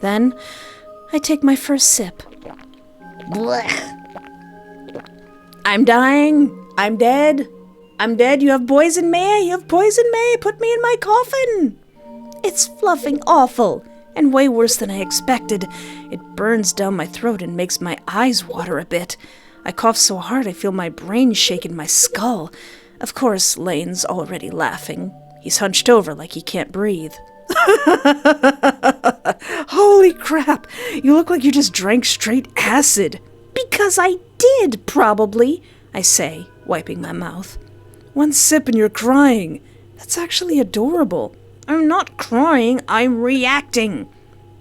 Then, I take my first sip. Blech. I'm dying. I'm dead. You have poisoned me. Put me in my coffin. It's fluffing awful, and way worse than I expected. It burns down my throat and makes my eyes water a bit. I cough so hard I feel my brain shake in my skull. Of course, Lane's already laughing. He's hunched over like he can't breathe. Holy crap! You look like you just drank straight acid. Because I did, probably, I say, wiping my mouth. One sip and you're crying. That's actually adorable. I'm not crying, I'm reacting.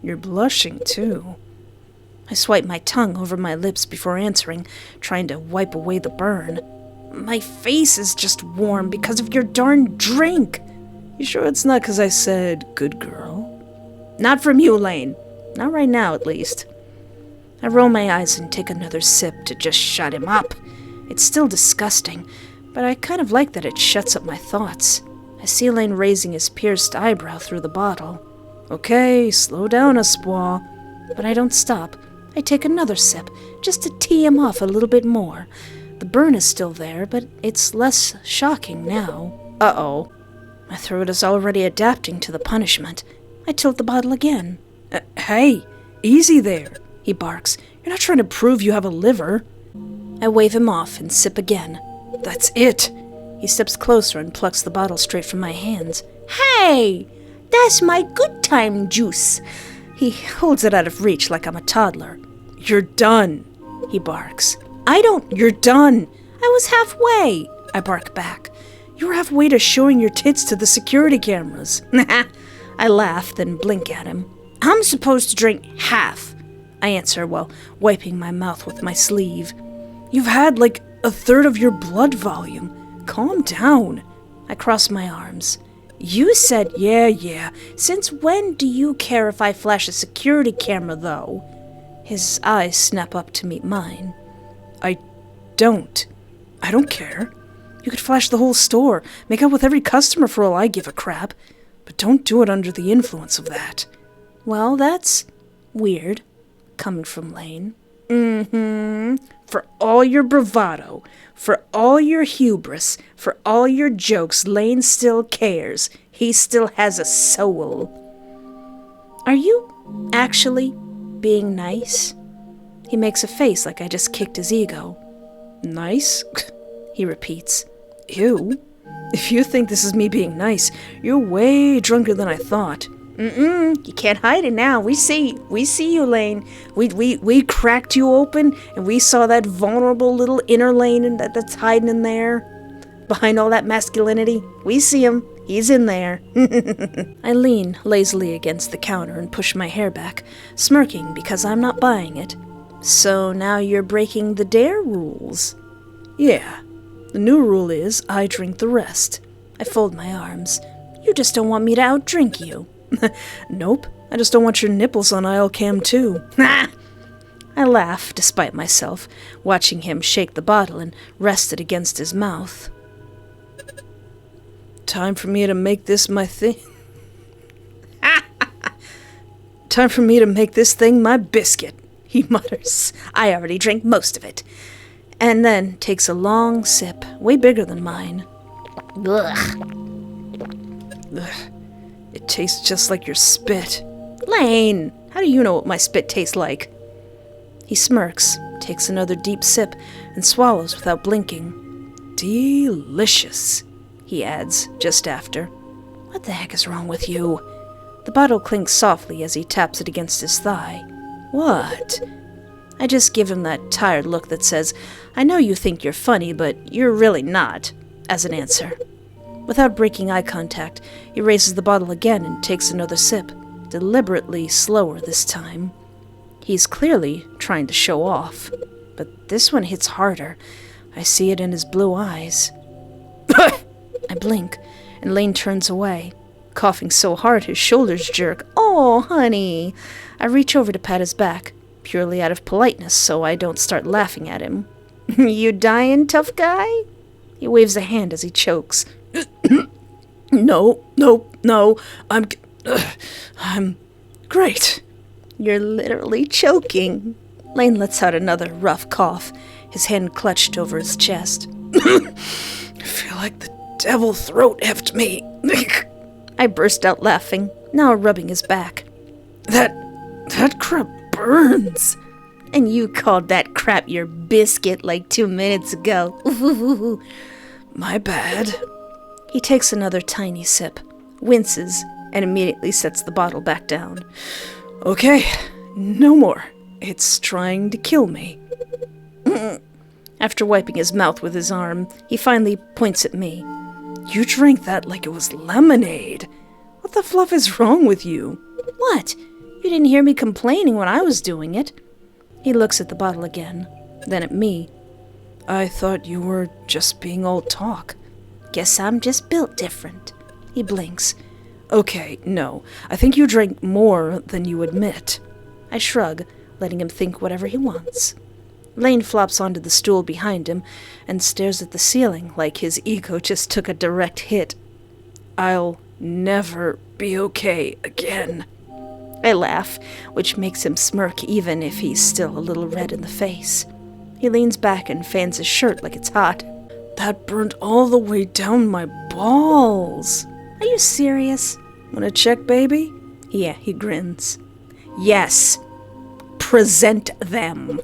You're blushing, too. I swipe my tongue over my lips before answering, trying to wipe away the burn. My face is just warm because of your darn drink. You sure it's not because I said, good girl? Not from you, Lane. Not right now, at least. I roll my eyes and take another sip to just shut him up. It's still disgusting, but I kind of like that it shuts up my thoughts. I see Lane raising his pierced eyebrow through the bottle. Okay, slow down, Espoir. But I don't stop. I take another sip, just to tee him off a little bit more. The burn is still there, but it's less shocking now. Uh-oh. My throat is already adapting to the punishment. I tilt the bottle again. Hey, easy there, he barks. You're not trying to prove you have a liver. I wave him off and sip again. That's it. He steps closer and plucks the bottle straight from my hands. Hey, that's my good time juice. He holds it out of reach like I'm a toddler. You're done, he barks. You're done. I was halfway, I bark back. You were halfway to showing your tits to the security cameras. I laugh, then blink at him. I'm supposed to drink half, I answer while wiping my mouth with my sleeve. You've had like a third of your blood volume. Calm down. I cross my arms. You said yeah. Since when do you care if I flash a security camera, though? His eyes snap up to meet mine. I don't care. You could flash the whole store, make out with every customer for all I give a crap, but don't do it under the influence of that. Well, that's weird, coming from Lane. For all your bravado, for all your hubris, for all your jokes, Lane still cares. He still has a soul. Are you actually being nice? He makes a face like I just kicked his ego. Nice? He repeats. Ew. If you think this is me being nice, you're way drunker than I thought. You can't hide it now. We see you, Lane. We cracked you open, and we saw that vulnerable little inner Lane that's hiding in there. Behind all that masculinity, we see him. He's in there. I lean lazily against the counter and push my hair back, smirking because I'm not buying it. So now you're breaking the dare rules. Yeah. The new rule is I drink the rest. I fold my arms. You just don't want me to outdrink you. Nope. I just don't want your nipples on aisle cam too. I laugh, despite myself, watching him shake the bottle and rest it against his mouth. Time for me to make this my thing. Time for me to make this thing my biscuit, he mutters. I already drank most of it. And then takes a long sip, way bigger than mine. Ugh. It tastes just like your spit. Lane, how do you know what my spit tastes like? He smirks, takes another deep sip, and swallows without blinking. Delicious, he adds just after. What the heck is wrong with you? The bottle clinks softly as he taps it against his thigh. What? I just give him that tired look that says, I know you think you're funny, but you're really not, as an answer. Without breaking eye contact, he raises the bottle again and takes another sip, deliberately slower this time. He's clearly trying to show off, but this one hits harder. I see it in his blue eyes. I blink, and Lane turns away, coughing so hard his shoulders jerk. Oh, honey! I reach over to pat his back, purely out of politeness so I don't start laughing at him. You dying, tough guy? He waves a hand as he chokes. No, I'm great. You're literally choking. Lane lets out another rough cough, his hand clutched over his chest. I feel like the devil throat effed me. I burst out laughing, now rubbing his back. That crap burns. And you called that crap your biscuit like 2 minutes ago. My bad. He takes another tiny sip, winces, and immediately sets the bottle back down. Okay, no more. It's trying to kill me. After wiping his mouth with his arm, he finally points at me. You drank that like it was lemonade. What the fluff is wrong with you? What? You didn't hear me complaining when I was doing it. He looks at the bottle again, then at me. I thought you were just being all talk. Guess I'm just built different. He blinks. Okay, no. I think you drank more than you admit. I shrug, letting him think whatever he wants. Lane flops onto the stool behind him and stares at the ceiling like his ego just took a direct hit. I'll never be okay again. I laugh, which makes him smirk even if he's still a little red in the face. He leans back and fans his shirt like it's hot. That burned all the way down my balls. Are you serious? Wanna check, baby? Yeah, he grins. Yes. Present them.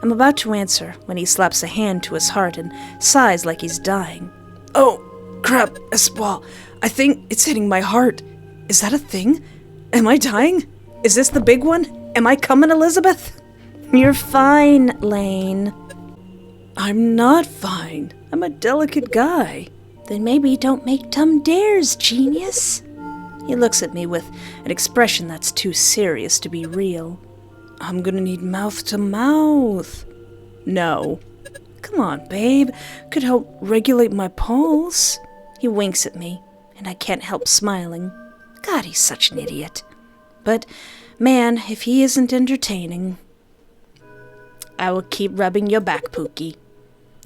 I'm about to answer when he slaps a hand to his heart and sighs like he's dying. Oh, crap, Espoir. I think it's hitting my heart. Is that a thing? Am I dying? Is this the big one? Am I coming, Elizabeth? You're fine, Lane. I'm not fine. I'm a delicate guy. Then maybe don't make dumb dares, genius. He looks at me with an expression that's too serious to be real. I'm gonna need mouth to mouth. No. Come on, babe. Could help regulate my pulse. He winks at me, and I can't help smiling. God, he's such an idiot. But, man, if he isn't entertaining. I will keep rubbing your back, Pookie.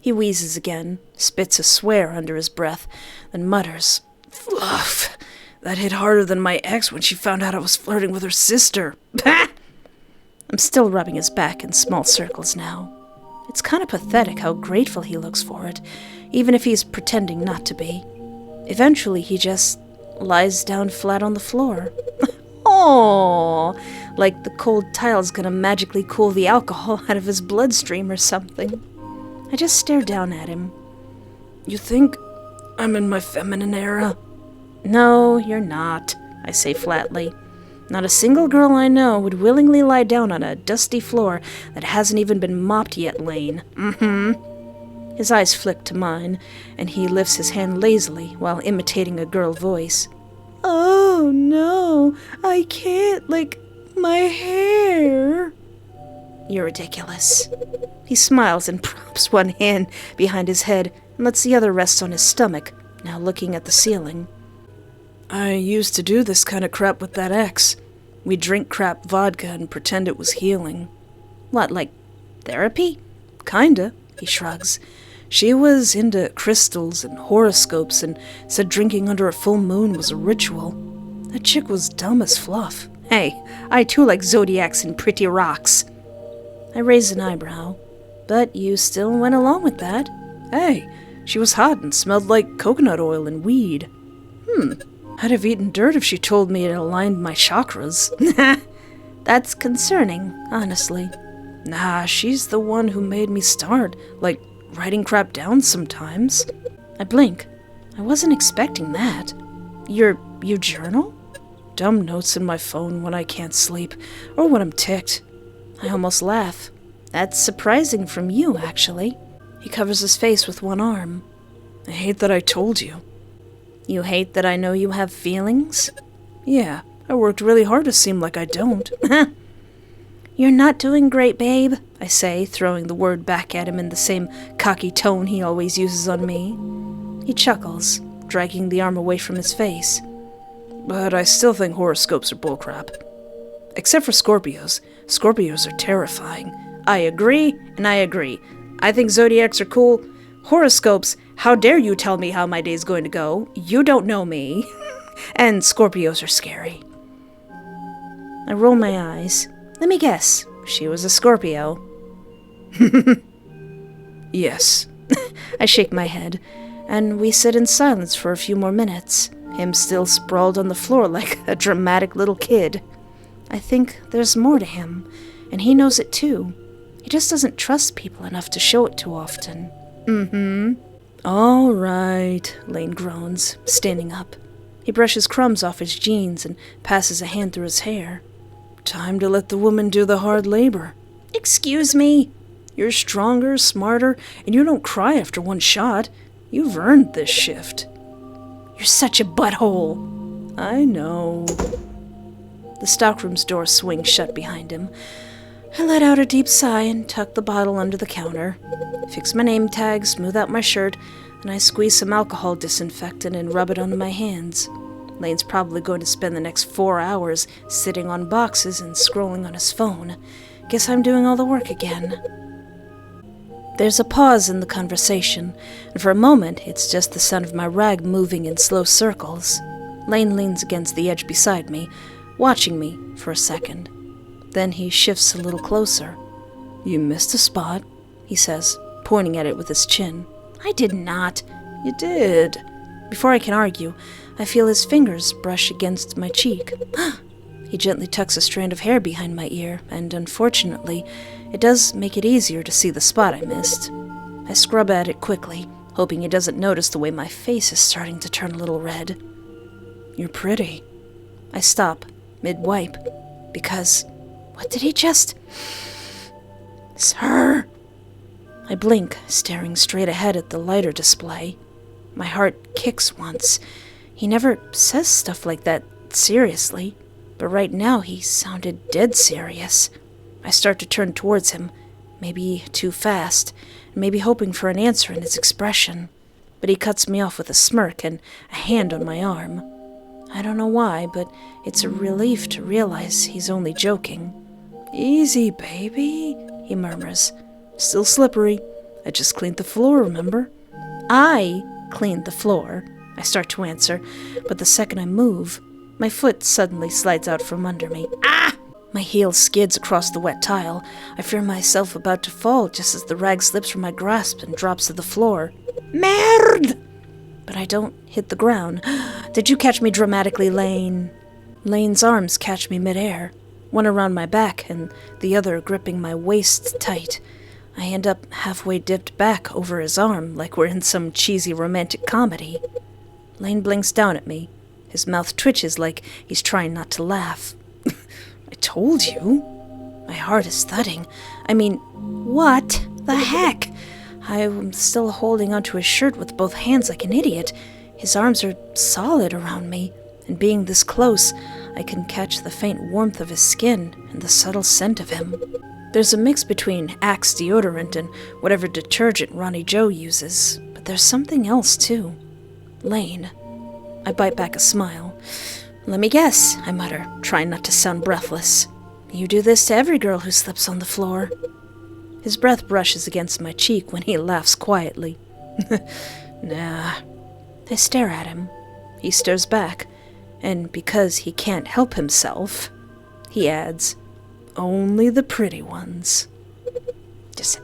He wheezes again, spits a swear under his breath, then mutters, Fluff! That hit harder than my ex when she found out I was flirting with her sister. I'm still rubbing his back in small circles now. It's kind of pathetic how grateful he looks for it, even if he's pretending not to be. Eventually, he just lies down flat on the floor. Oh, like the cold tile's gonna magically cool the alcohol out of his bloodstream or something. I just stare down at him. You think I'm in my feminine era? No, you're not, I say flatly. Not a single girl I know would willingly lie down on a dusty floor that hasn't even been mopped yet, Lane. His eyes flick to mine, and he lifts his hand lazily while imitating a girl voice. Oh, no, I can't, my hair. You're ridiculous. He smiles and props one hand behind his head and lets the other rest on his stomach, now looking at the ceiling. I used to do this kind of crap with that ex. We'd drink crap vodka and pretend it was healing. What, like therapy? Kinda, he shrugs. She was into crystals and horoscopes and said drinking under a full moon was a ritual. That chick was dumb as fluff. Hey, I too like zodiacs and pretty rocks. I raised an eyebrow, but you still went along with that. Hey, she was hot and smelled like coconut oil and weed. I'd have eaten dirt if she told me it aligned my chakras. That's concerning, honestly. Nah, she's the one who made me start, writing crap down sometimes. I blink. I wasn't expecting that. You journal? Dumb notes in my phone when I can't sleep, or when I'm ticked. I almost laugh. That's surprising from you, actually. He covers his face with one arm. I hate that I told you. You hate that I know you have feelings? Yeah, I worked really hard to seem like I don't. You're not doing great, babe, I say, throwing the word back at him in the same cocky tone he always uses on me. He chuckles, dragging the arm away from his face. But I still think horoscopes are bullcrap. Except for Scorpios. Scorpios are terrifying. I agree, and I agree. I think zodiacs are cool. Horoscopes, how dare you tell me how my day's going to go? You don't know me. And Scorpios are scary. I roll my eyes. Let me guess. She was a Scorpio. Yes. I shake my head, and we sit in silence for a few more minutes, him still sprawled on the floor like a dramatic little kid. I think there's more to him, and he knows it too. He just doesn't trust people enough to show it too often. All right, Lane groans, standing up. He brushes crumbs off his jeans and passes a hand through his hair. Time to let the woman do the hard labor. Excuse me? You're stronger, smarter, and you don't cry after one shot. You've earned this shift. You're such a butthole. I know. The stockroom's door swings shut behind him. I let out a deep sigh and tuck the bottle under the counter. Fix my name tag, smooth out my shirt, and I squeeze some alcohol disinfectant and rub it onto my hands. Lane's probably going to spend the next 4 hours sitting on boxes and scrolling on his phone. Guess I'm doing all the work again. There's a pause in the conversation, and for a moment it's just the sound of my rag moving in slow circles. Lane leans against the edge beside me, watching me for a second. Then he shifts a little closer. You missed a spot, he says, pointing at it with his chin. I did not. You did. Before I can argue, I feel his fingers brush against my cheek. He gently tucks a strand of hair behind my ear, and unfortunately, it does make it easier to see the spot I missed. I scrub at it quickly, hoping he doesn't notice the way my face is starting to turn a little red. You're pretty. I stop, mid-wipe, because... What did he just... Sir? I blink, staring straight ahead at the lighter display. My heart kicks once. He never says stuff like that seriously, but right now he sounded dead serious. I start to turn towards him, maybe too fast, maybe hoping for an answer in his expression, but he cuts me off with a smirk and a hand on my arm. I don't know why, but it's a relief to realize he's only joking. Easy, baby, he murmurs. Still slippery. I just cleaned the floor, remember? I cleaned the floor. I start to answer, but the second I move, my foot suddenly slides out from under me. Ah! My heel skids across the wet tile. I fear myself about to fall just as the rag slips from my grasp and drops to the floor. Merde! But I don't hit the ground. Did you catch me dramatically, Lane? Lane's arms catch me midair, one around my back and the other gripping my waist tight. I end up halfway dipped back over his arm like we're in some cheesy romantic comedy. Lane blinks down at me. His mouth twitches like he's trying not to laugh. I told you. My heart is thudding. I mean, what the heck? I'm still holding onto his shirt with both hands like an idiot. His arms are solid around me, and being this close, I can catch the faint warmth of his skin and the subtle scent of him. There's a mix between Axe deodorant and whatever detergent Ronnie Joe uses, but there's something else too. Lane. I bite back a smile. Let me guess, I mutter, trying not to sound breathless. You do this to every girl who slips on the floor. His breath brushes against my cheek when he laughs quietly. Nah. I stare at him. He stares back, and because he can't help himself, he adds, only the pretty ones. Just,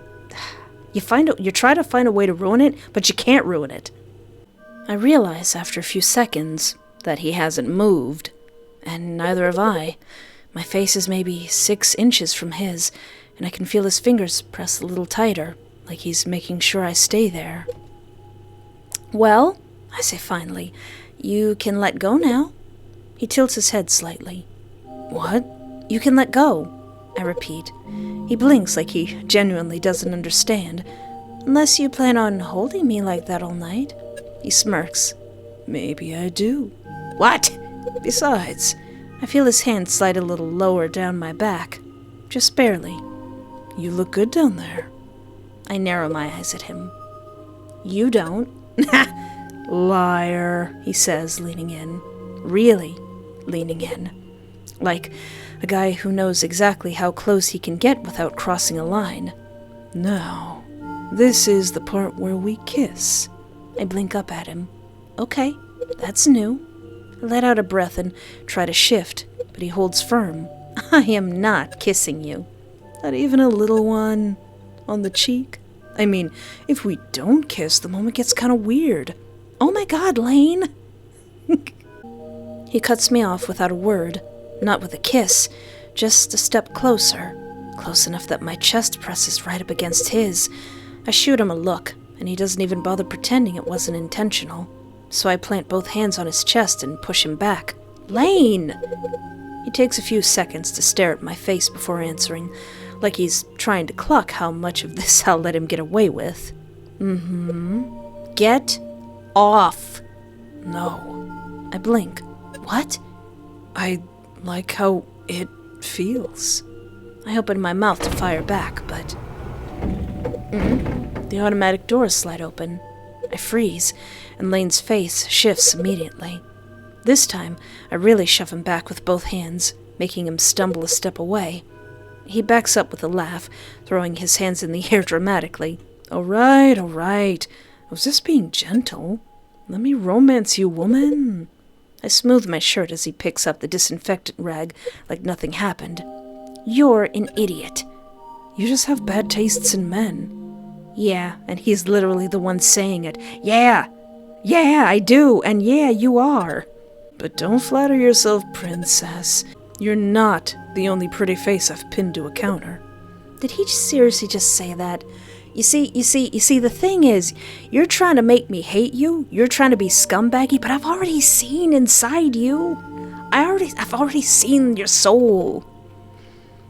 you try to find a way to ruin it, but you can't ruin it. I realize after a few seconds that he hasn't moved, and neither have I. My face is maybe 6 inches from his, and I can feel his fingers press a little tighter, like he's making sure I stay there. Well, I say finally, you can let go now. He tilts his head slightly. What? You can let go, I repeat. He blinks like he genuinely doesn't understand. Unless you plan on holding me like that all night. He smirks. Maybe I do. What? Besides, I feel his hand slide a little lower down my back. Just barely. You look good down there. I narrow my eyes at him. You don't. Liar, he says, leaning in. Really leaning in. Like a guy who knows exactly how close he can get without crossing a line. Now, this is the part where we kiss. I blink up at him. Okay, that's new. I let out a breath and try to shift, but he holds firm. I am not kissing you. Not even a little one on the cheek. I mean, if we don't kiss, the moment gets kind of weird. Oh my God, Lane! He cuts me off without a word, not with a kiss, just a step closer, close enough that my chest presses right up against his. I shoot him a look, and he doesn't even bother pretending it wasn't intentional. So I plant both hands on his chest and push him back. Lane! He takes a few seconds to stare at my face before answering, like he's trying to cluck how much of this I'll let him get away with. Get off. No. I blink. What? I like how it feels. I open my mouth to fire back, but... The automatic doors slide open. I freeze, and Lane's face shifts immediately. This time, I really shove him back with both hands, making him stumble a step away. He backs up with a laugh, throwing his hands in the air dramatically. All right. I was just being gentle. Let me romance you, woman. I smooth my shirt as he picks up the disinfectant rag like nothing happened. You're an idiot. You just have bad tastes in men. Yeah, and he's literally the one saying it. Yeah, I do, and yeah, you are. But don't flatter yourself, princess. You're not the only pretty face I've pinned to a counter. Did he seriously just say that? You see, the thing is, you're trying to make me hate you, you're trying to be scumbaggy, but I've already seen inside you. I've already seen your soul.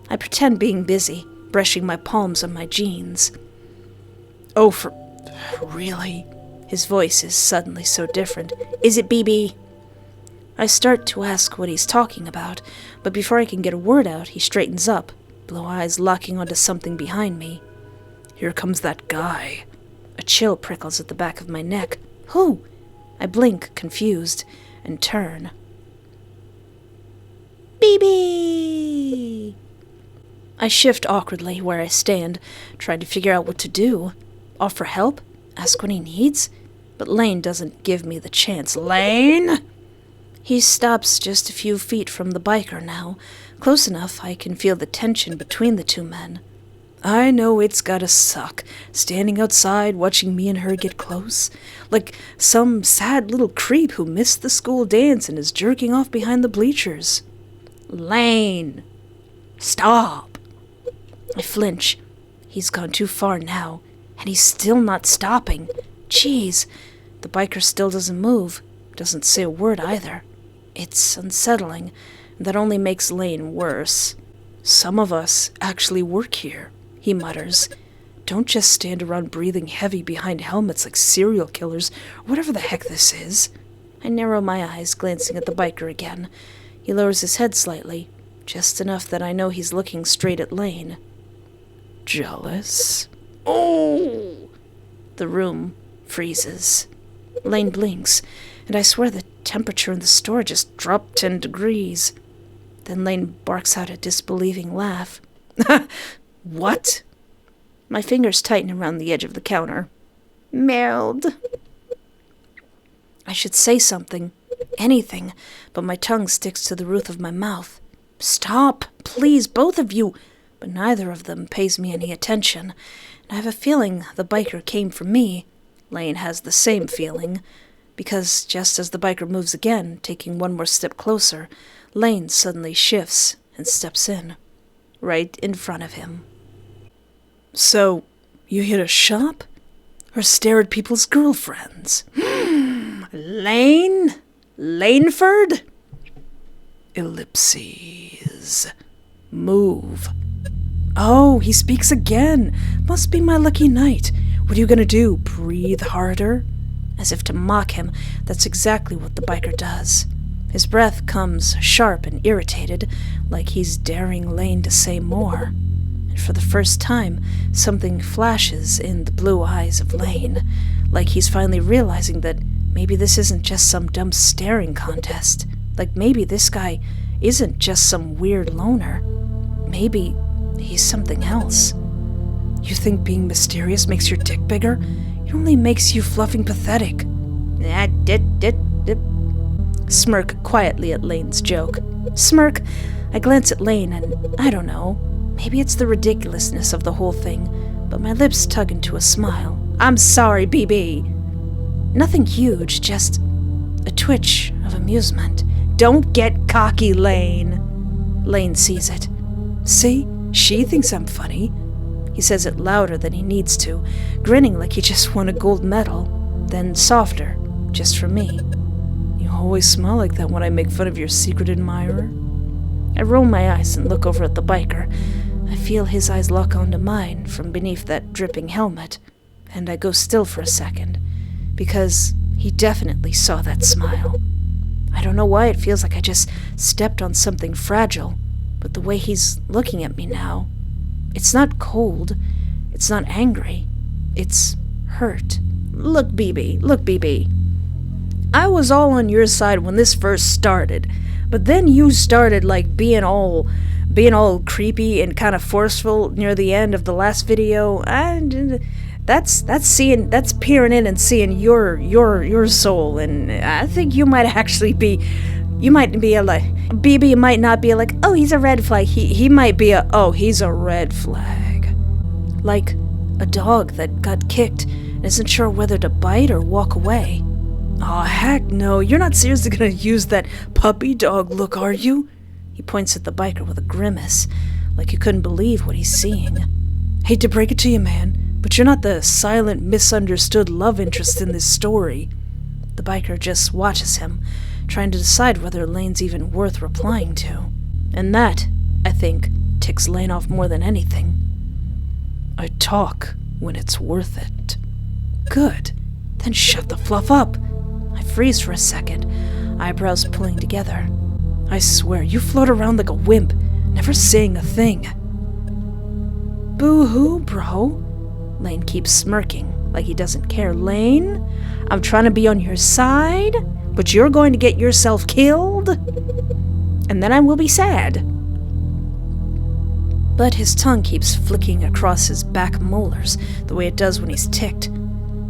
I pretend being busy, brushing my palms on my jeans. Oh, for really? His voice is suddenly so different. Is it BB? I start to ask what he's talking about, but before I can get a word out, he straightens up, blue eyes locking onto something behind me. Here comes that guy. A chill prickles at the back of my neck. Who? I blink, confused, and turn. BB! I shift awkwardly where I stand, trying to figure out what to do. Offer help? Ask what he needs? But Lane doesn't give me the chance. Lane! He stops just a few feet from the biker now, close enough I can feel the tension between the two men. I know it's gotta suck, standing outside watching me and her get close, like some sad little creep who missed the school dance and is jerking off behind the bleachers. Lane! Stop! I flinch. He's gone too far now, and he's still not stopping. Jeez, the biker still doesn't move, doesn't say a word either. It's unsettling, and that only makes Lane worse. Some of us actually work here, he mutters. Don't just stand around breathing heavy behind helmets like serial killers, or whatever the heck this is. I narrow my eyes, glancing at the biker again. He lowers his head slightly, just enough that I know he's looking straight at Lane. Jealous? Oh! The room freezes. Lane blinks, and I swear the temperature in the store just dropped 10 degrees. Then Lane barks out a disbelieving laugh. What? My fingers tighten around the edge of the counter. Meld. I should say something, anything, but my tongue sticks to the roof of my mouth. Stop, please, both of you! But neither of them pays me any attention. And I have a feeling the biker came for me. Lane has the same feeling, because just as the biker moves again, taking one more step closer, Lane suddenly shifts and steps in, right in front of him. So, you hit a shop? Or stare at people's girlfriends? Lane? Laneford? Ellipses. Move. Oh, he speaks again. Must be my lucky night. What are you gonna do? Breathe harder? As if to mock him, that's exactly what the biker does. His breath comes sharp and irritated, like he's daring Lane to say more. And for the first time, something flashes in the blue eyes of Lane, like he's finally realizing that maybe this isn't just some dumb staring contest. Like maybe this guy isn't just some weird loner. Maybe he's something else. You think being mysterious makes your dick bigger? It only makes you fluffing pathetic. Smirk quietly at Lane's joke. Smirk. I glance at Lane and, I don't know, maybe it's the ridiculousness of the whole thing, but my lips tug into a smile. I'm sorry, BB. Nothing huge, just a twitch of amusement. Don't get cocky, Lane. Lane sees it. See? She thinks I'm funny. He says it louder than he needs to, grinning like he just won a gold medal, then softer, just for me. You always smile like that when I make fun of your secret admirer. I roll my eyes and look over at the biker. I feel his eyes lock onto mine from beneath that dripping helmet, and I go still for a second, because he definitely saw that smile. I don't know why it feels like I just stepped on something fragile, but the way he's looking at me now, it's not cold, it's not angry, it's hurt. Look, BB. I was all on your side when this first started, but then you started like being all creepy and kind of forceful near the end of the last video. That's peering in and seeing your soul, and I think you might be like BB might not be like, oh, he's a red flag. He might be he's a red flag. Like a dog that got kicked and isn't sure whether to bite or walk away. Aw, heck no, you're not seriously gonna use that puppy dog look, are you? He points at the biker with a grimace, like he couldn't believe what he's seeing. Hate to break it to you, man, but you're not the silent, misunderstood love interest in this story. The biker just watches him, trying to decide whether Lane's even worth replying to. And that, I think, ticks Lane off more than anything. I talk when it's worth it. Good. Then shut the fluff up. I freeze for a second, eyebrows pulling together. I swear, you float around like a wimp, never saying a thing. Boo-hoo, bro. Lane keeps smirking, like he doesn't care. Lane, I'm trying to be on your side, but you're going to get yourself killed, and then I will be sad. But his tongue keeps flicking across his back molars, the way it does when he's ticked.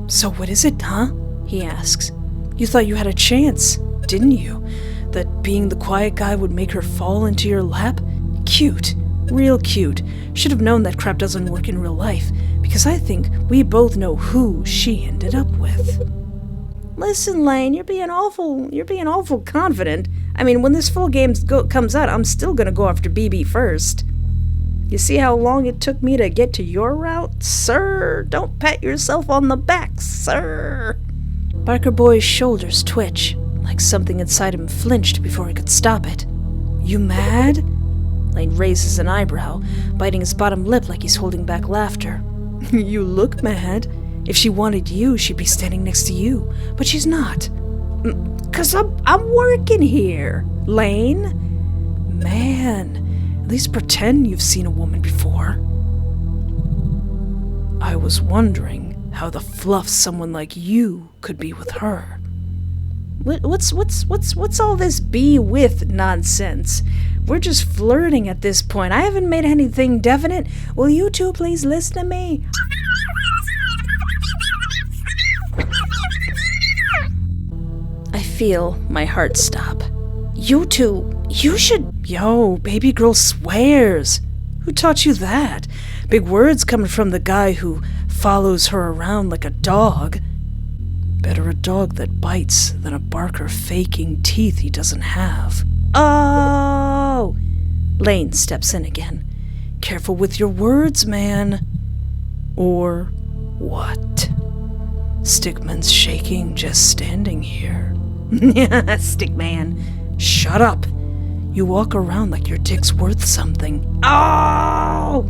So what is it, huh? He asks. You thought you had a chance, didn't you? That being the quiet guy would make her fall into your lap? Cute. Real cute. Should have known that crap doesn't work in real life, because I think we both know who she ended up with. Listen, Lane, you're being awful confident. I mean, when this full game comes out, I'm still gonna go after BB first. You see how long it took me to get to your route? Sir, don't pat yourself on the back, sir. Biker Boy's shoulders twitch, like something inside him flinched before he could stop it. You mad? Lane raises an eyebrow, biting his bottom lip like he's holding back laughter. You look mad. If she wanted you, she'd be standing next to you, but she's not. 'Cause I'm working here, Lane. Man, at least pretend you've seen a woman before. I was wondering how the fluff someone like you could be with her. What's all this be with nonsense? We're just flirting at this point. I haven't made anything definite. Will you two please listen to me? I feel my heart stop. You two, you should... Yo, baby girl swears. Who taught you that? Big words coming from the guy who follows her around like a dog. Better a dog that bites than a barker faking teeth he doesn't have. Oh! Lane steps in again. Careful with your words, man. Or what? Stickman's shaking just standing here. Stickman. Shut up. You walk around like your dick's worth something. Oh!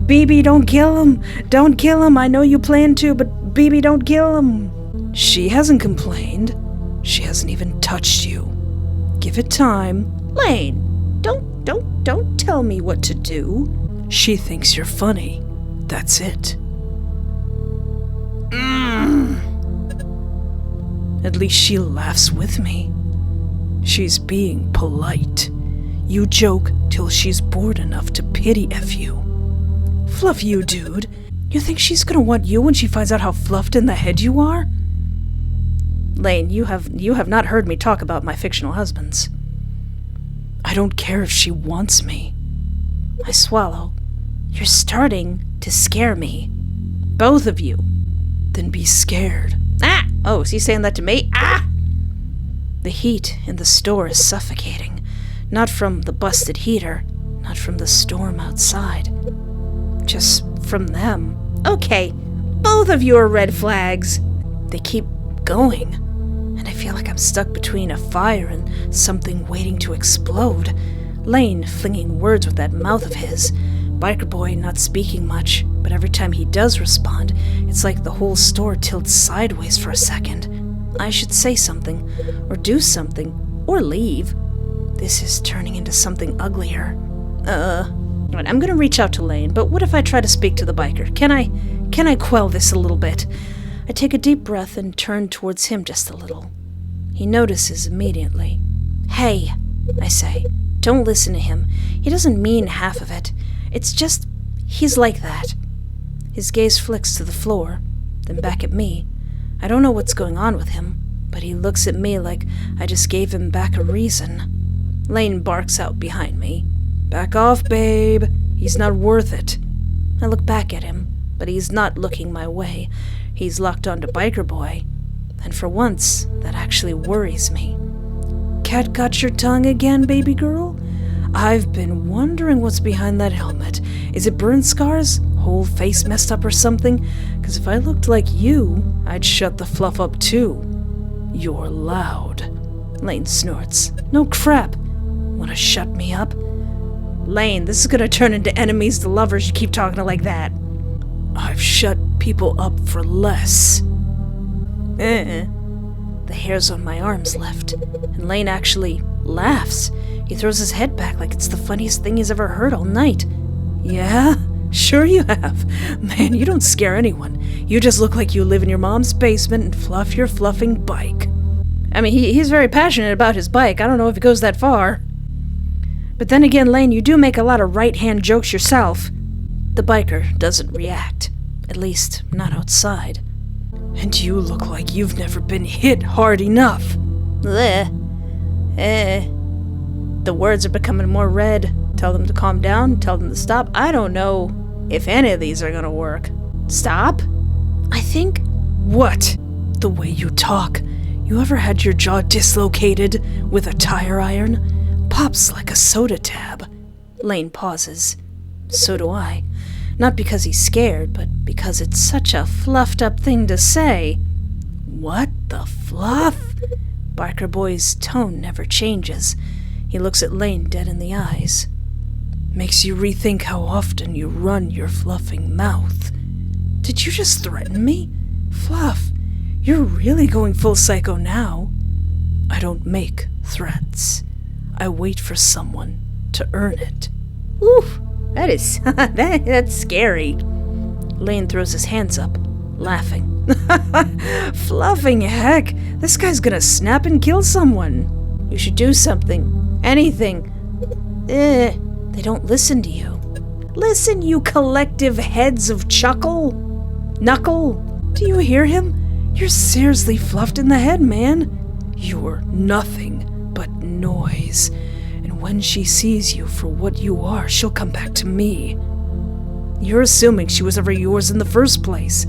BB, don't kill him. Don't kill him. I know you plan to, but BB, don't kill him. She hasn't complained. She hasn't even touched you. Give it time. Lane, don't tell me what to do. She thinks you're funny. That's it. At least she laughs with me. She's being polite. You joke till she's bored enough to pity F you. Fluff you, dude. You think she's gonna want you when she finds out how fluffed in the head you are? Lane, you have not heard me talk about my fictional husbands. I don't care if she wants me. I swallow. You're starting to scare me. Both of you. Then be scared. Ah! Oh, is he saying that to me? Ah! The heat in the store is suffocating. Not from the busted heater, not from the storm outside. Just from them. Okay, both of you are red flags. They keep going, and I feel like I'm stuck between a fire and something waiting to explode. Lane flinging words with that mouth of his. Biker Boy not speaking much, but every time he does respond, it's like the whole store tilts sideways for a second. I should say something, or do something, or leave. This is turning into something uglier. Right, I'm gonna reach out to Lane, but what if I try to speak to the biker? Can I quell this a little bit? I take a deep breath and turn towards him just a little. He notices immediately. Hey, I say, don't listen to him. He doesn't mean half of it. It's just, he's like that. His gaze flicks to the floor, then back at me. I don't know what's going on with him, but he looks at me like I just gave him back a reason. Lane barks out behind me. Back off, babe. He's not worth it. I look back at him, but he's not looking my way. He's locked onto Biker Boy, and for once, that actually worries me. Cat got your tongue again, baby girl? I've been wondering what's behind that helmet. Is it burn scars? Whole face messed up or something? 'Cause if I looked like you, I'd shut the fluff up too. You're loud. Lane snorts. No crap. Wanna shut me up? Lane, this is gonna turn into enemies to lovers. You keep talking like that. I've shut people up for less. The hairs on my arms lift, and Lane actually laughs. He throws his head back like it's the funniest thing he's ever heard all night. Yeah? Sure you have. Man, you don't scare anyone. You just look like you live in your mom's basement and fluff your fluffing bike. I mean, he's very passionate about his bike. I don't know if it goes that far. But then again, Lane, you do make a lot of right-hand jokes yourself. The biker doesn't react. At least, not outside. And you look like you've never been hit hard enough. Blech. The words are becoming more red. Tell them to calm down, tell them to stop. I don't know if any of these are gonna work. Stop? I think... What? The way you talk. You ever had your jaw dislocated with a tire iron? Pops like a soda tab. Lane pauses. So do I. Not because he's scared, but because it's such a fluffed up thing to say. What the fluff? Biker Boy's tone never changes. He looks at Lane dead in the eyes. Makes you rethink how often you run your fluffing mouth. Did you just threaten me? Fluff, you're really going full psycho now. I don't make threats. I wait for someone to earn it. Oof, that is... that's scary. Lane throws his hands up, laughing. Fluffing heck, this guy's gonna snap and kill someone. You should do something. Anything. They don't listen to you. Listen, you collective heads of Knuckle. Do you hear him? You're seriously fluffed in the head, man. You're nothing but noise. And when she sees you for what you are, she'll come back to me. You're assuming she was ever yours in the first place.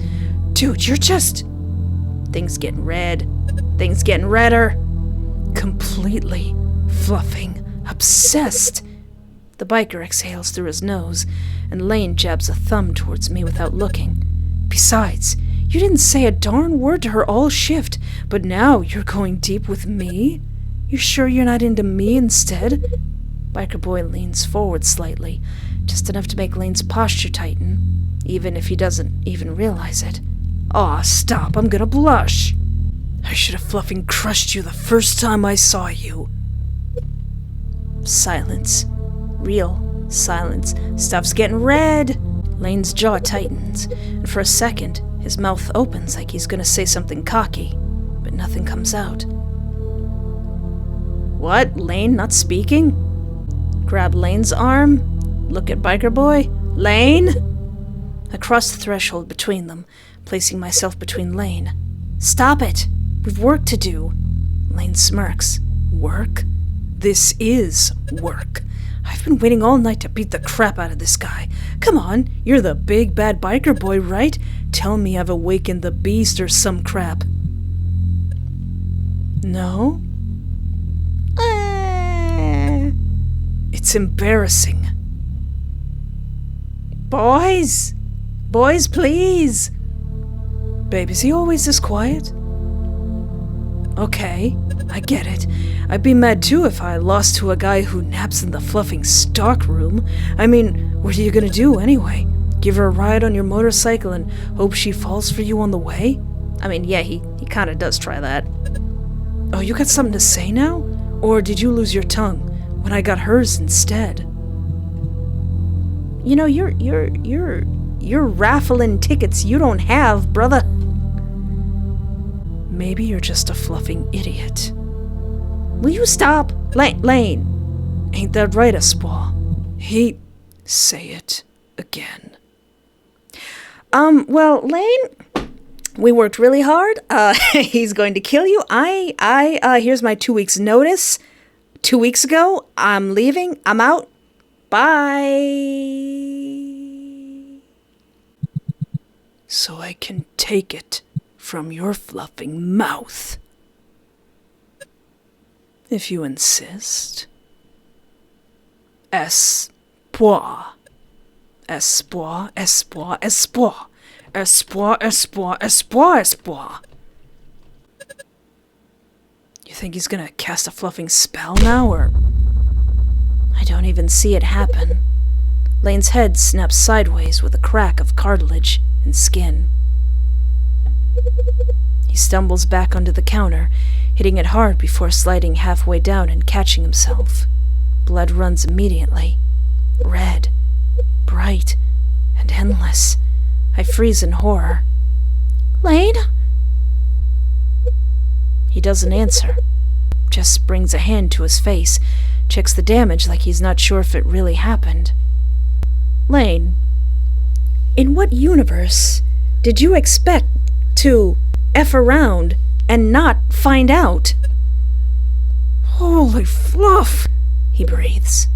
Dude, you're just... Things getting red. Things getting redder. Completely fluffing. Obsessed. The biker exhales through his nose, and Lane jabs a thumb towards me without looking. Besides, you didn't say a darn word to her all shift, but now you're going deep with me? You sure you're not into me instead? Biker Boy leans forward slightly, just enough to make Lane's posture tighten, even if he doesn't even realize it. Aw, stop, I'm gonna blush. I should have fluffing crushed you the first time I saw you. Silence. Real silence. Stuff's getting red. Lane's jaw tightens, and for a second, his mouth opens like he's gonna say something cocky, but nothing comes out. What? Lane not speaking? Grab Lane's arm. Look at Biker Boy. Lane? I cross the threshold between them, placing myself between Lane. Stop it! We've work to do. Lane smirks. Work? This is work. I've been waiting all night to beat the crap out of this guy. Come on, you're the big bad biker boy, right? Tell me I've awakened the beast or some crap. No? It's embarrassing. Boys! Boys, please! Babe, is he always this quiet? Okay, I get it. I'd be mad too if I lost to a guy who naps in the fluffing stock room. I mean, what are you gonna do anyway? Give her a ride on your motorcycle and hope she falls for you on the way? I mean, yeah, he kinda does try that. Oh, you got something to say now? Or did you lose your tongue when I got hers instead? You know, you're raffling tickets you don't have, brother. Maybe you're just a fluffing idiot. Will you stop? Lane. Ain't that right, Espoir? Say it again. Well, Lane, we worked really hard. He's going to kill you. Here's my 2 weeks notice. 2 weeks ago, I'm leaving. I'm out. Bye. So I can take it from your fluffing mouth. If you insist. Espoir. Espoir, espoir, espoir. Espoir, espoir, espoir, espoir. You think he's gonna cast a fluffing spell now, or... I don't even see it happen. Lane's head snaps sideways with a crack of cartilage and skin. He stumbles back onto the counter, hitting it hard before sliding halfway down and catching himself. Blood runs immediately. Red, bright, and endless. I freeze in horror. Lane? He doesn't answer, just brings a hand to his face, checks the damage like he's not sure if it really happened. Lane, in what universe did you expect to F around and not find out? Holy fluff, he breathes.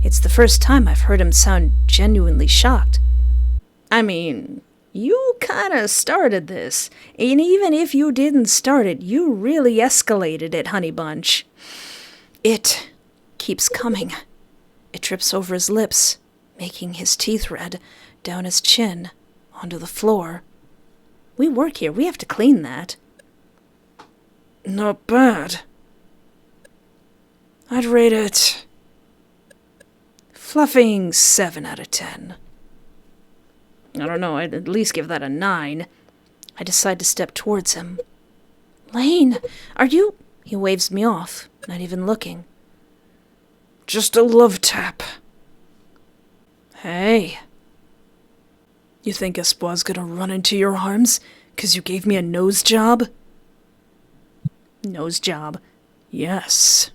It's the first time I've heard him sound genuinely shocked. I mean, you kinda started this, and even if you didn't start it, you really escalated it, honey bunch. It keeps coming. It drips over his lips, making his teeth red, down his chin, onto the floor. We work here, we have to clean that. Not bad. I'd rate it fluffing 7 out of 10. I don't know, I'd at least give that a 9. I decide to step towards him. Lane, are you... He waves me off, not even looking. Just a love tap. Hey. You think Espoir's gonna run into your arms 'cause you gave me a nose job? Nose job? Yes.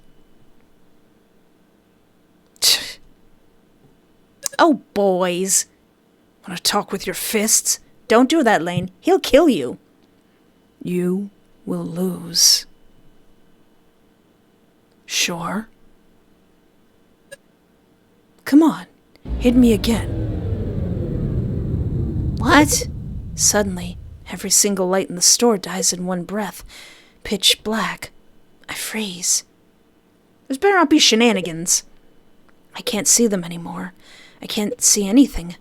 Oh, boys. Want to talk with your fists? Don't do that, Lane. He'll kill you. You will lose. Sure. Come on. Hit me again. What? Suddenly, every single light in the store dies in one breath. Pitch black. I freeze. There's better not be shenanigans. I can't see them anymore. I can't see anything.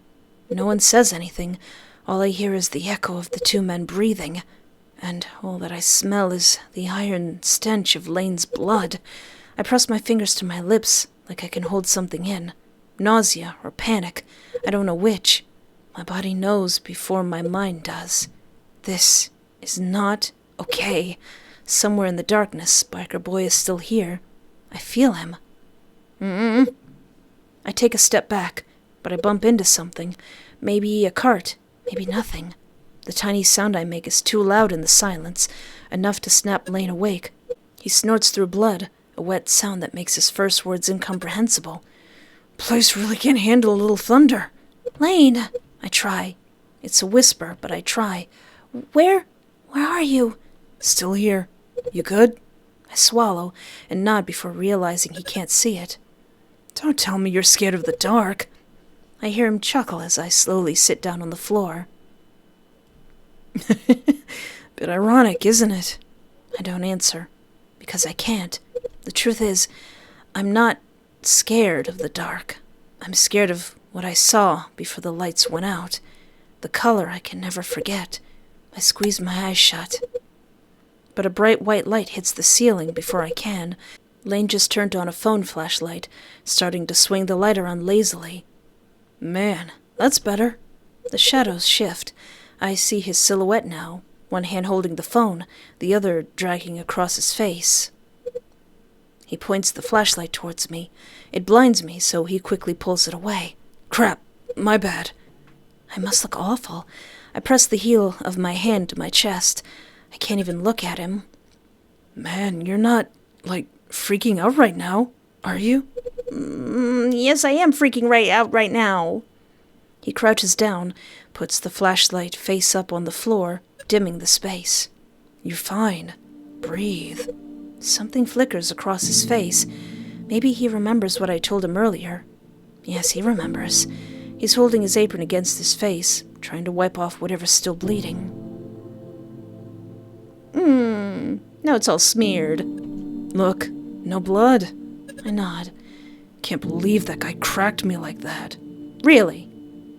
No one says anything. All I hear is the echo of the two men breathing, and all that I smell is the iron stench of Lane's blood. I press my fingers to my lips like I can hold something in. Nausea or panic. I don't know which. My body knows before my mind does. This is not okay. Somewhere in the darkness, Biker Boy is still here. I feel him. I take a step back, but I bump into something. Maybe a cart, maybe nothing. The tiny sound I make is too loud in the silence, enough to snap Lane awake. He snorts through blood, a wet sound that makes his first words incomprehensible. Place really can't handle a little thunder. Lane! I try. It's a whisper, but I try. Where are you? Still here. You good? I swallow and nod before realizing he can't see it. Don't tell me you're scared of the dark. I hear him chuckle as I slowly sit down on the floor. Bit ironic, isn't it? I don't answer, because I can't. The truth is, I'm not scared of the dark. I'm scared of what I saw before the lights went out. The color I can never forget. I squeeze my eyes shut. But a bright white light hits the ceiling before I can. Lane just turned on a phone flashlight, starting to swing the light around lazily. Man, that's better. The shadows shift. I see his silhouette now, one hand holding the phone, the other dragging across his face. He points the flashlight towards me. It blinds me, so he quickly pulls it away. Crap, my bad. I must look awful. I press the heel of my hand to my chest. I can't even look at him. Man, you're not, freaking out right now, are you? Yes, I am freaking out right now. He crouches down, puts the flashlight face up on the floor, dimming the space. You're fine. Breathe. Something flickers across his face. Maybe he remembers what I told him earlier. Yes, he remembers. He's holding his apron against his face, trying to wipe off whatever's still bleeding. Now it's all smeared. Look, no blood. I nod. Can't believe that guy cracked me like that. Really?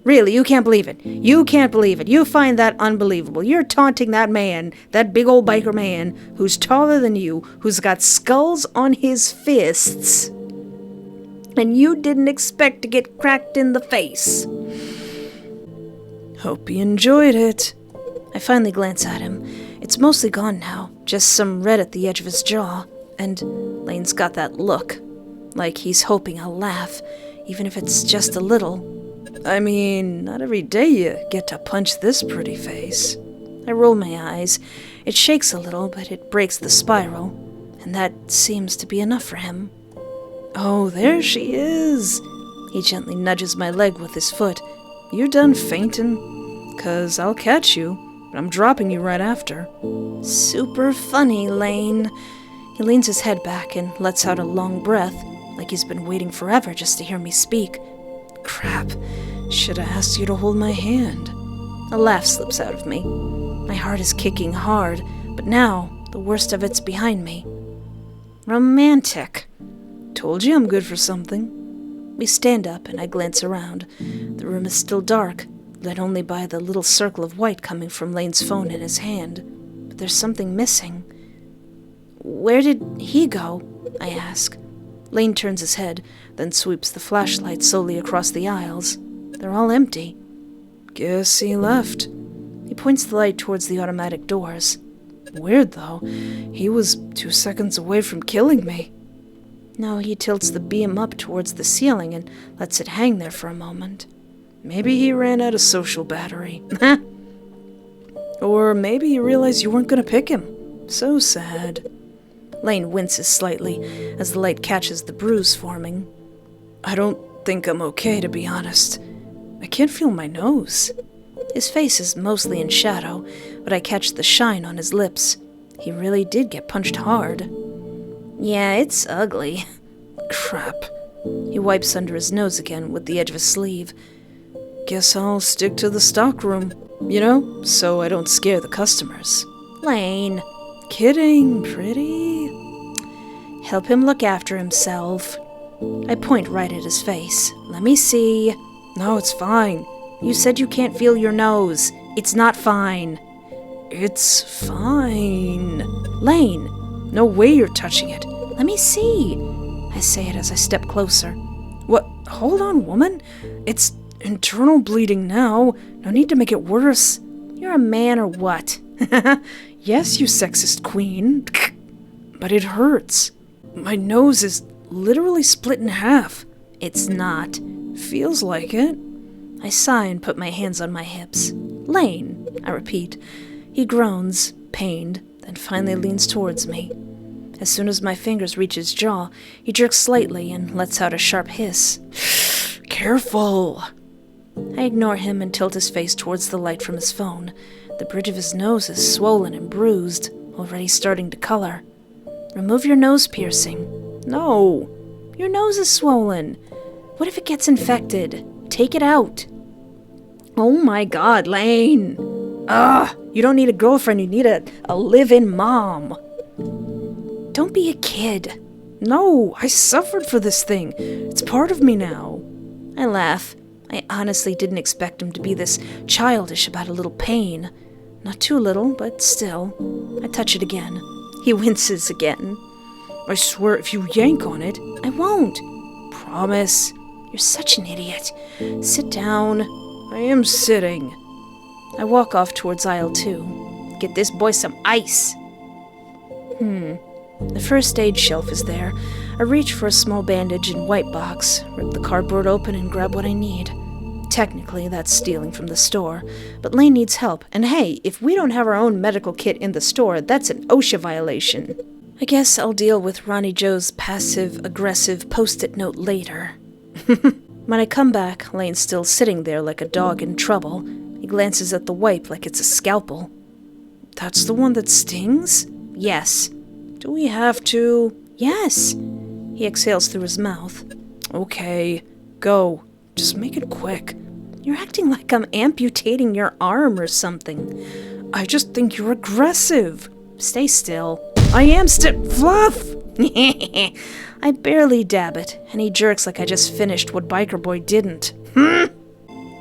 Really, you can't believe it. You can't believe it. You find that unbelievable. You're taunting that man, that big old biker man, who's taller than you, who's got skulls on his fists. And you didn't expect to get cracked in the face. Hope you enjoyed it. I finally glance at him. It's mostly gone now, just some red at the edge of his jaw. And Lane's got that look, like he's hoping I'll laugh, even if it's just a little. I mean, not every day you get to punch this pretty face. I roll my eyes. It shakes a little, but it breaks the spiral, and that seems to be enough for him. Oh, there she is. He gently nudges my leg with his foot. You done fainting? 'Cause I'll catch you, but I'm dropping you right after. Super funny, Lane. He leans his head back and lets out a long breath, like he's been waiting forever just to hear me speak. Crap. Should have asked you to hold my hand. A laugh slips out of me. My heart is kicking hard, but now the worst of it's behind me. Romantic. Told you I'm good for something. We stand up and I glance around. The room is still dark, lit only by the little circle of white coming from Lane's phone in his hand. But there's something missing. Where did he go? I ask. Lane turns his head, then sweeps the flashlight slowly across the aisles. They're all empty. Guess he left. He points the light towards the automatic doors. Weird, though. He was 2 seconds away from killing me. Now he tilts the beam up towards the ceiling and lets it hang there for a moment. Maybe he ran out of social battery. Or maybe he realized you weren't going to pick him. So sad. Lane winces slightly as the light catches the bruise forming. I don't think I'm okay, to be honest. I can't feel my nose. His face is mostly in shadow, but I catch the shine on his lips. He really did get punched hard. Yeah, it's ugly. Crap. He wipes under his nose again with the edge of his sleeve. Guess I'll stick to the stockroom, so I don't scare the customers. Lane. Kidding, pretty. Help him look after himself. I point right at his face. Let me see. No, it's fine. You said you can't feel your nose. It's not fine. It's fine. Lane. No way you're touching it. Let me see. I say it as I step closer. What? Hold on, woman. It's internal bleeding now. No need to make it worse. You're a man or what? Yes, you sexist queen. But it hurts. My nose is literally split in half. It's not. Feels like it. I sigh and put my hands on my hips. Lane, I repeat. He groans, pained, then finally leans towards me. As soon as my fingers reach his jaw, he jerks slightly and lets out a sharp hiss. Careful! I ignore him and tilt his face towards the light from his phone. The bridge of his nose is swollen and bruised, already starting to color. Remove your nose piercing. No! Your nose is swollen. What if it gets infected? Take it out. Oh my God, Lane! You don't need a girlfriend, you need a live-in mom. Don't be a kid. No, I suffered for this thing. It's part of me now. I laugh. I honestly didn't expect him to be this childish about a little pain. Not too little, but still. I touch it again. He winces again. I swear if you yank on it... I won't. Promise. You're such an idiot. Sit down. I am sitting. I walk off towards aisle 2. Get this boy some ice. The first aid shelf is there. I reach for a small bandage and white box, rip the cardboard open and grab what I need. Technically, that's stealing from the store, but Lane needs help, and hey, if we don't have our own medical kit in the store, that's an OSHA violation. I guess I'll deal with Ronnie Joe's passive-aggressive post-it note later. When I come back, Lane's still sitting there like a dog in trouble. He glances at the wipe like it's a scalpel. That's the one that stings? Yes. Do we have to? Yes. He exhales through his mouth. Okay, go. Just make it quick. You're acting like I'm amputating your arm or something. I just think you're aggressive. Stay still. I am Fluff! I barely dab it, and he jerks like I just finished what Biker Boy didn't.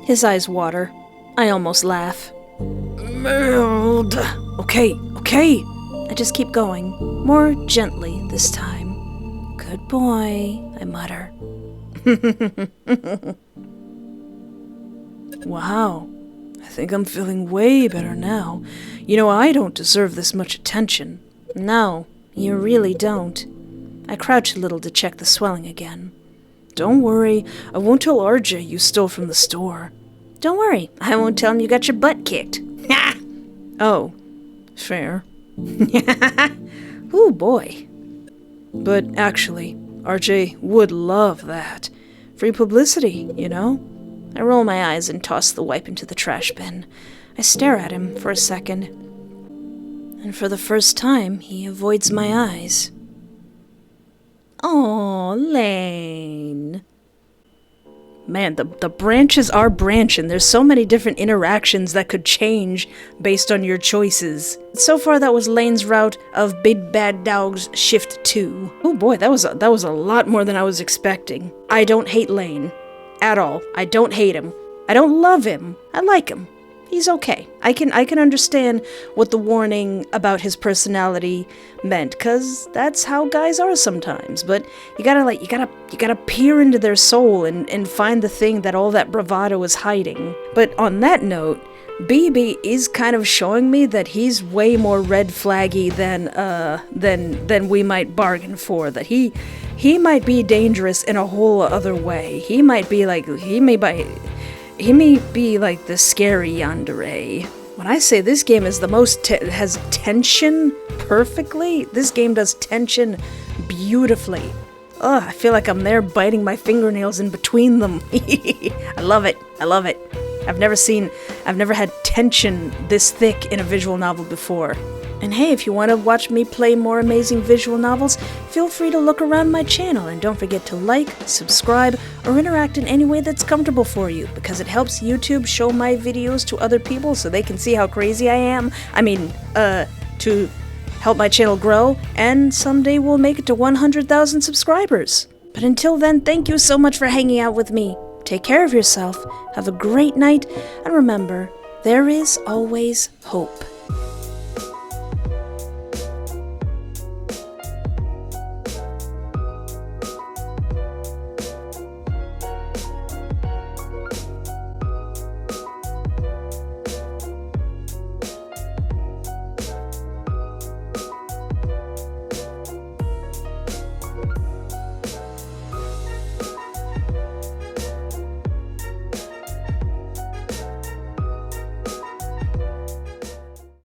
His eyes water. I almost laugh. Meld. Okay. I just keep going, more gently this time. Good boy, I mutter. Wow, I think I'm feeling way better now. I don't deserve this much attention. No, you really don't. I crouch a little to check the swelling again. Don't worry, I won't tell RJ you stole from the store. Don't worry, I won't tell him you got your butt kicked. Oh, fair. Ooh, boy. But actually, RJ would love that. Free publicity, I roll my eyes and toss the wipe into the trash bin. I stare at him for a second. And for the first time, he avoids my eyes. Aw, Lane. Man, the branches are branching. There's so many different interactions that could change based on your choices. So far, that was Lane's route of Big Bad Dog's Shift 2. Oh boy, that was a lot more than I was expecting. I don't hate Lane. At all. I don't hate him. I don't love him. I like him. He's okay. I can understand what the warning about his personality meant, 'cause that's how guys are sometimes. But you gotta peer into their soul and find the thing that all that bravado is hiding. But on that note, BB is kind of showing me that he's way more red flaggy than we might bargain for. That he might be dangerous in a whole other way. He may be like the scary yandere. When I say this game is the most has tension perfectly, this game does tension beautifully. Ugh, I feel like I'm there biting my fingernails in between them. I love it. I love it. I've never had tension this thick in a visual novel before. And hey, if you want to watch me play more amazing visual novels, feel free to look around my channel, and don't forget to like, subscribe, or interact in any way that's comfortable for you, because it helps YouTube show my videos to other people so they can see how crazy I am. To help my channel grow, and someday we'll make it to 100,000 subscribers. But until then, thank you so much for hanging out with me. Take care of yourself, have a great night, and remember, there is always hope.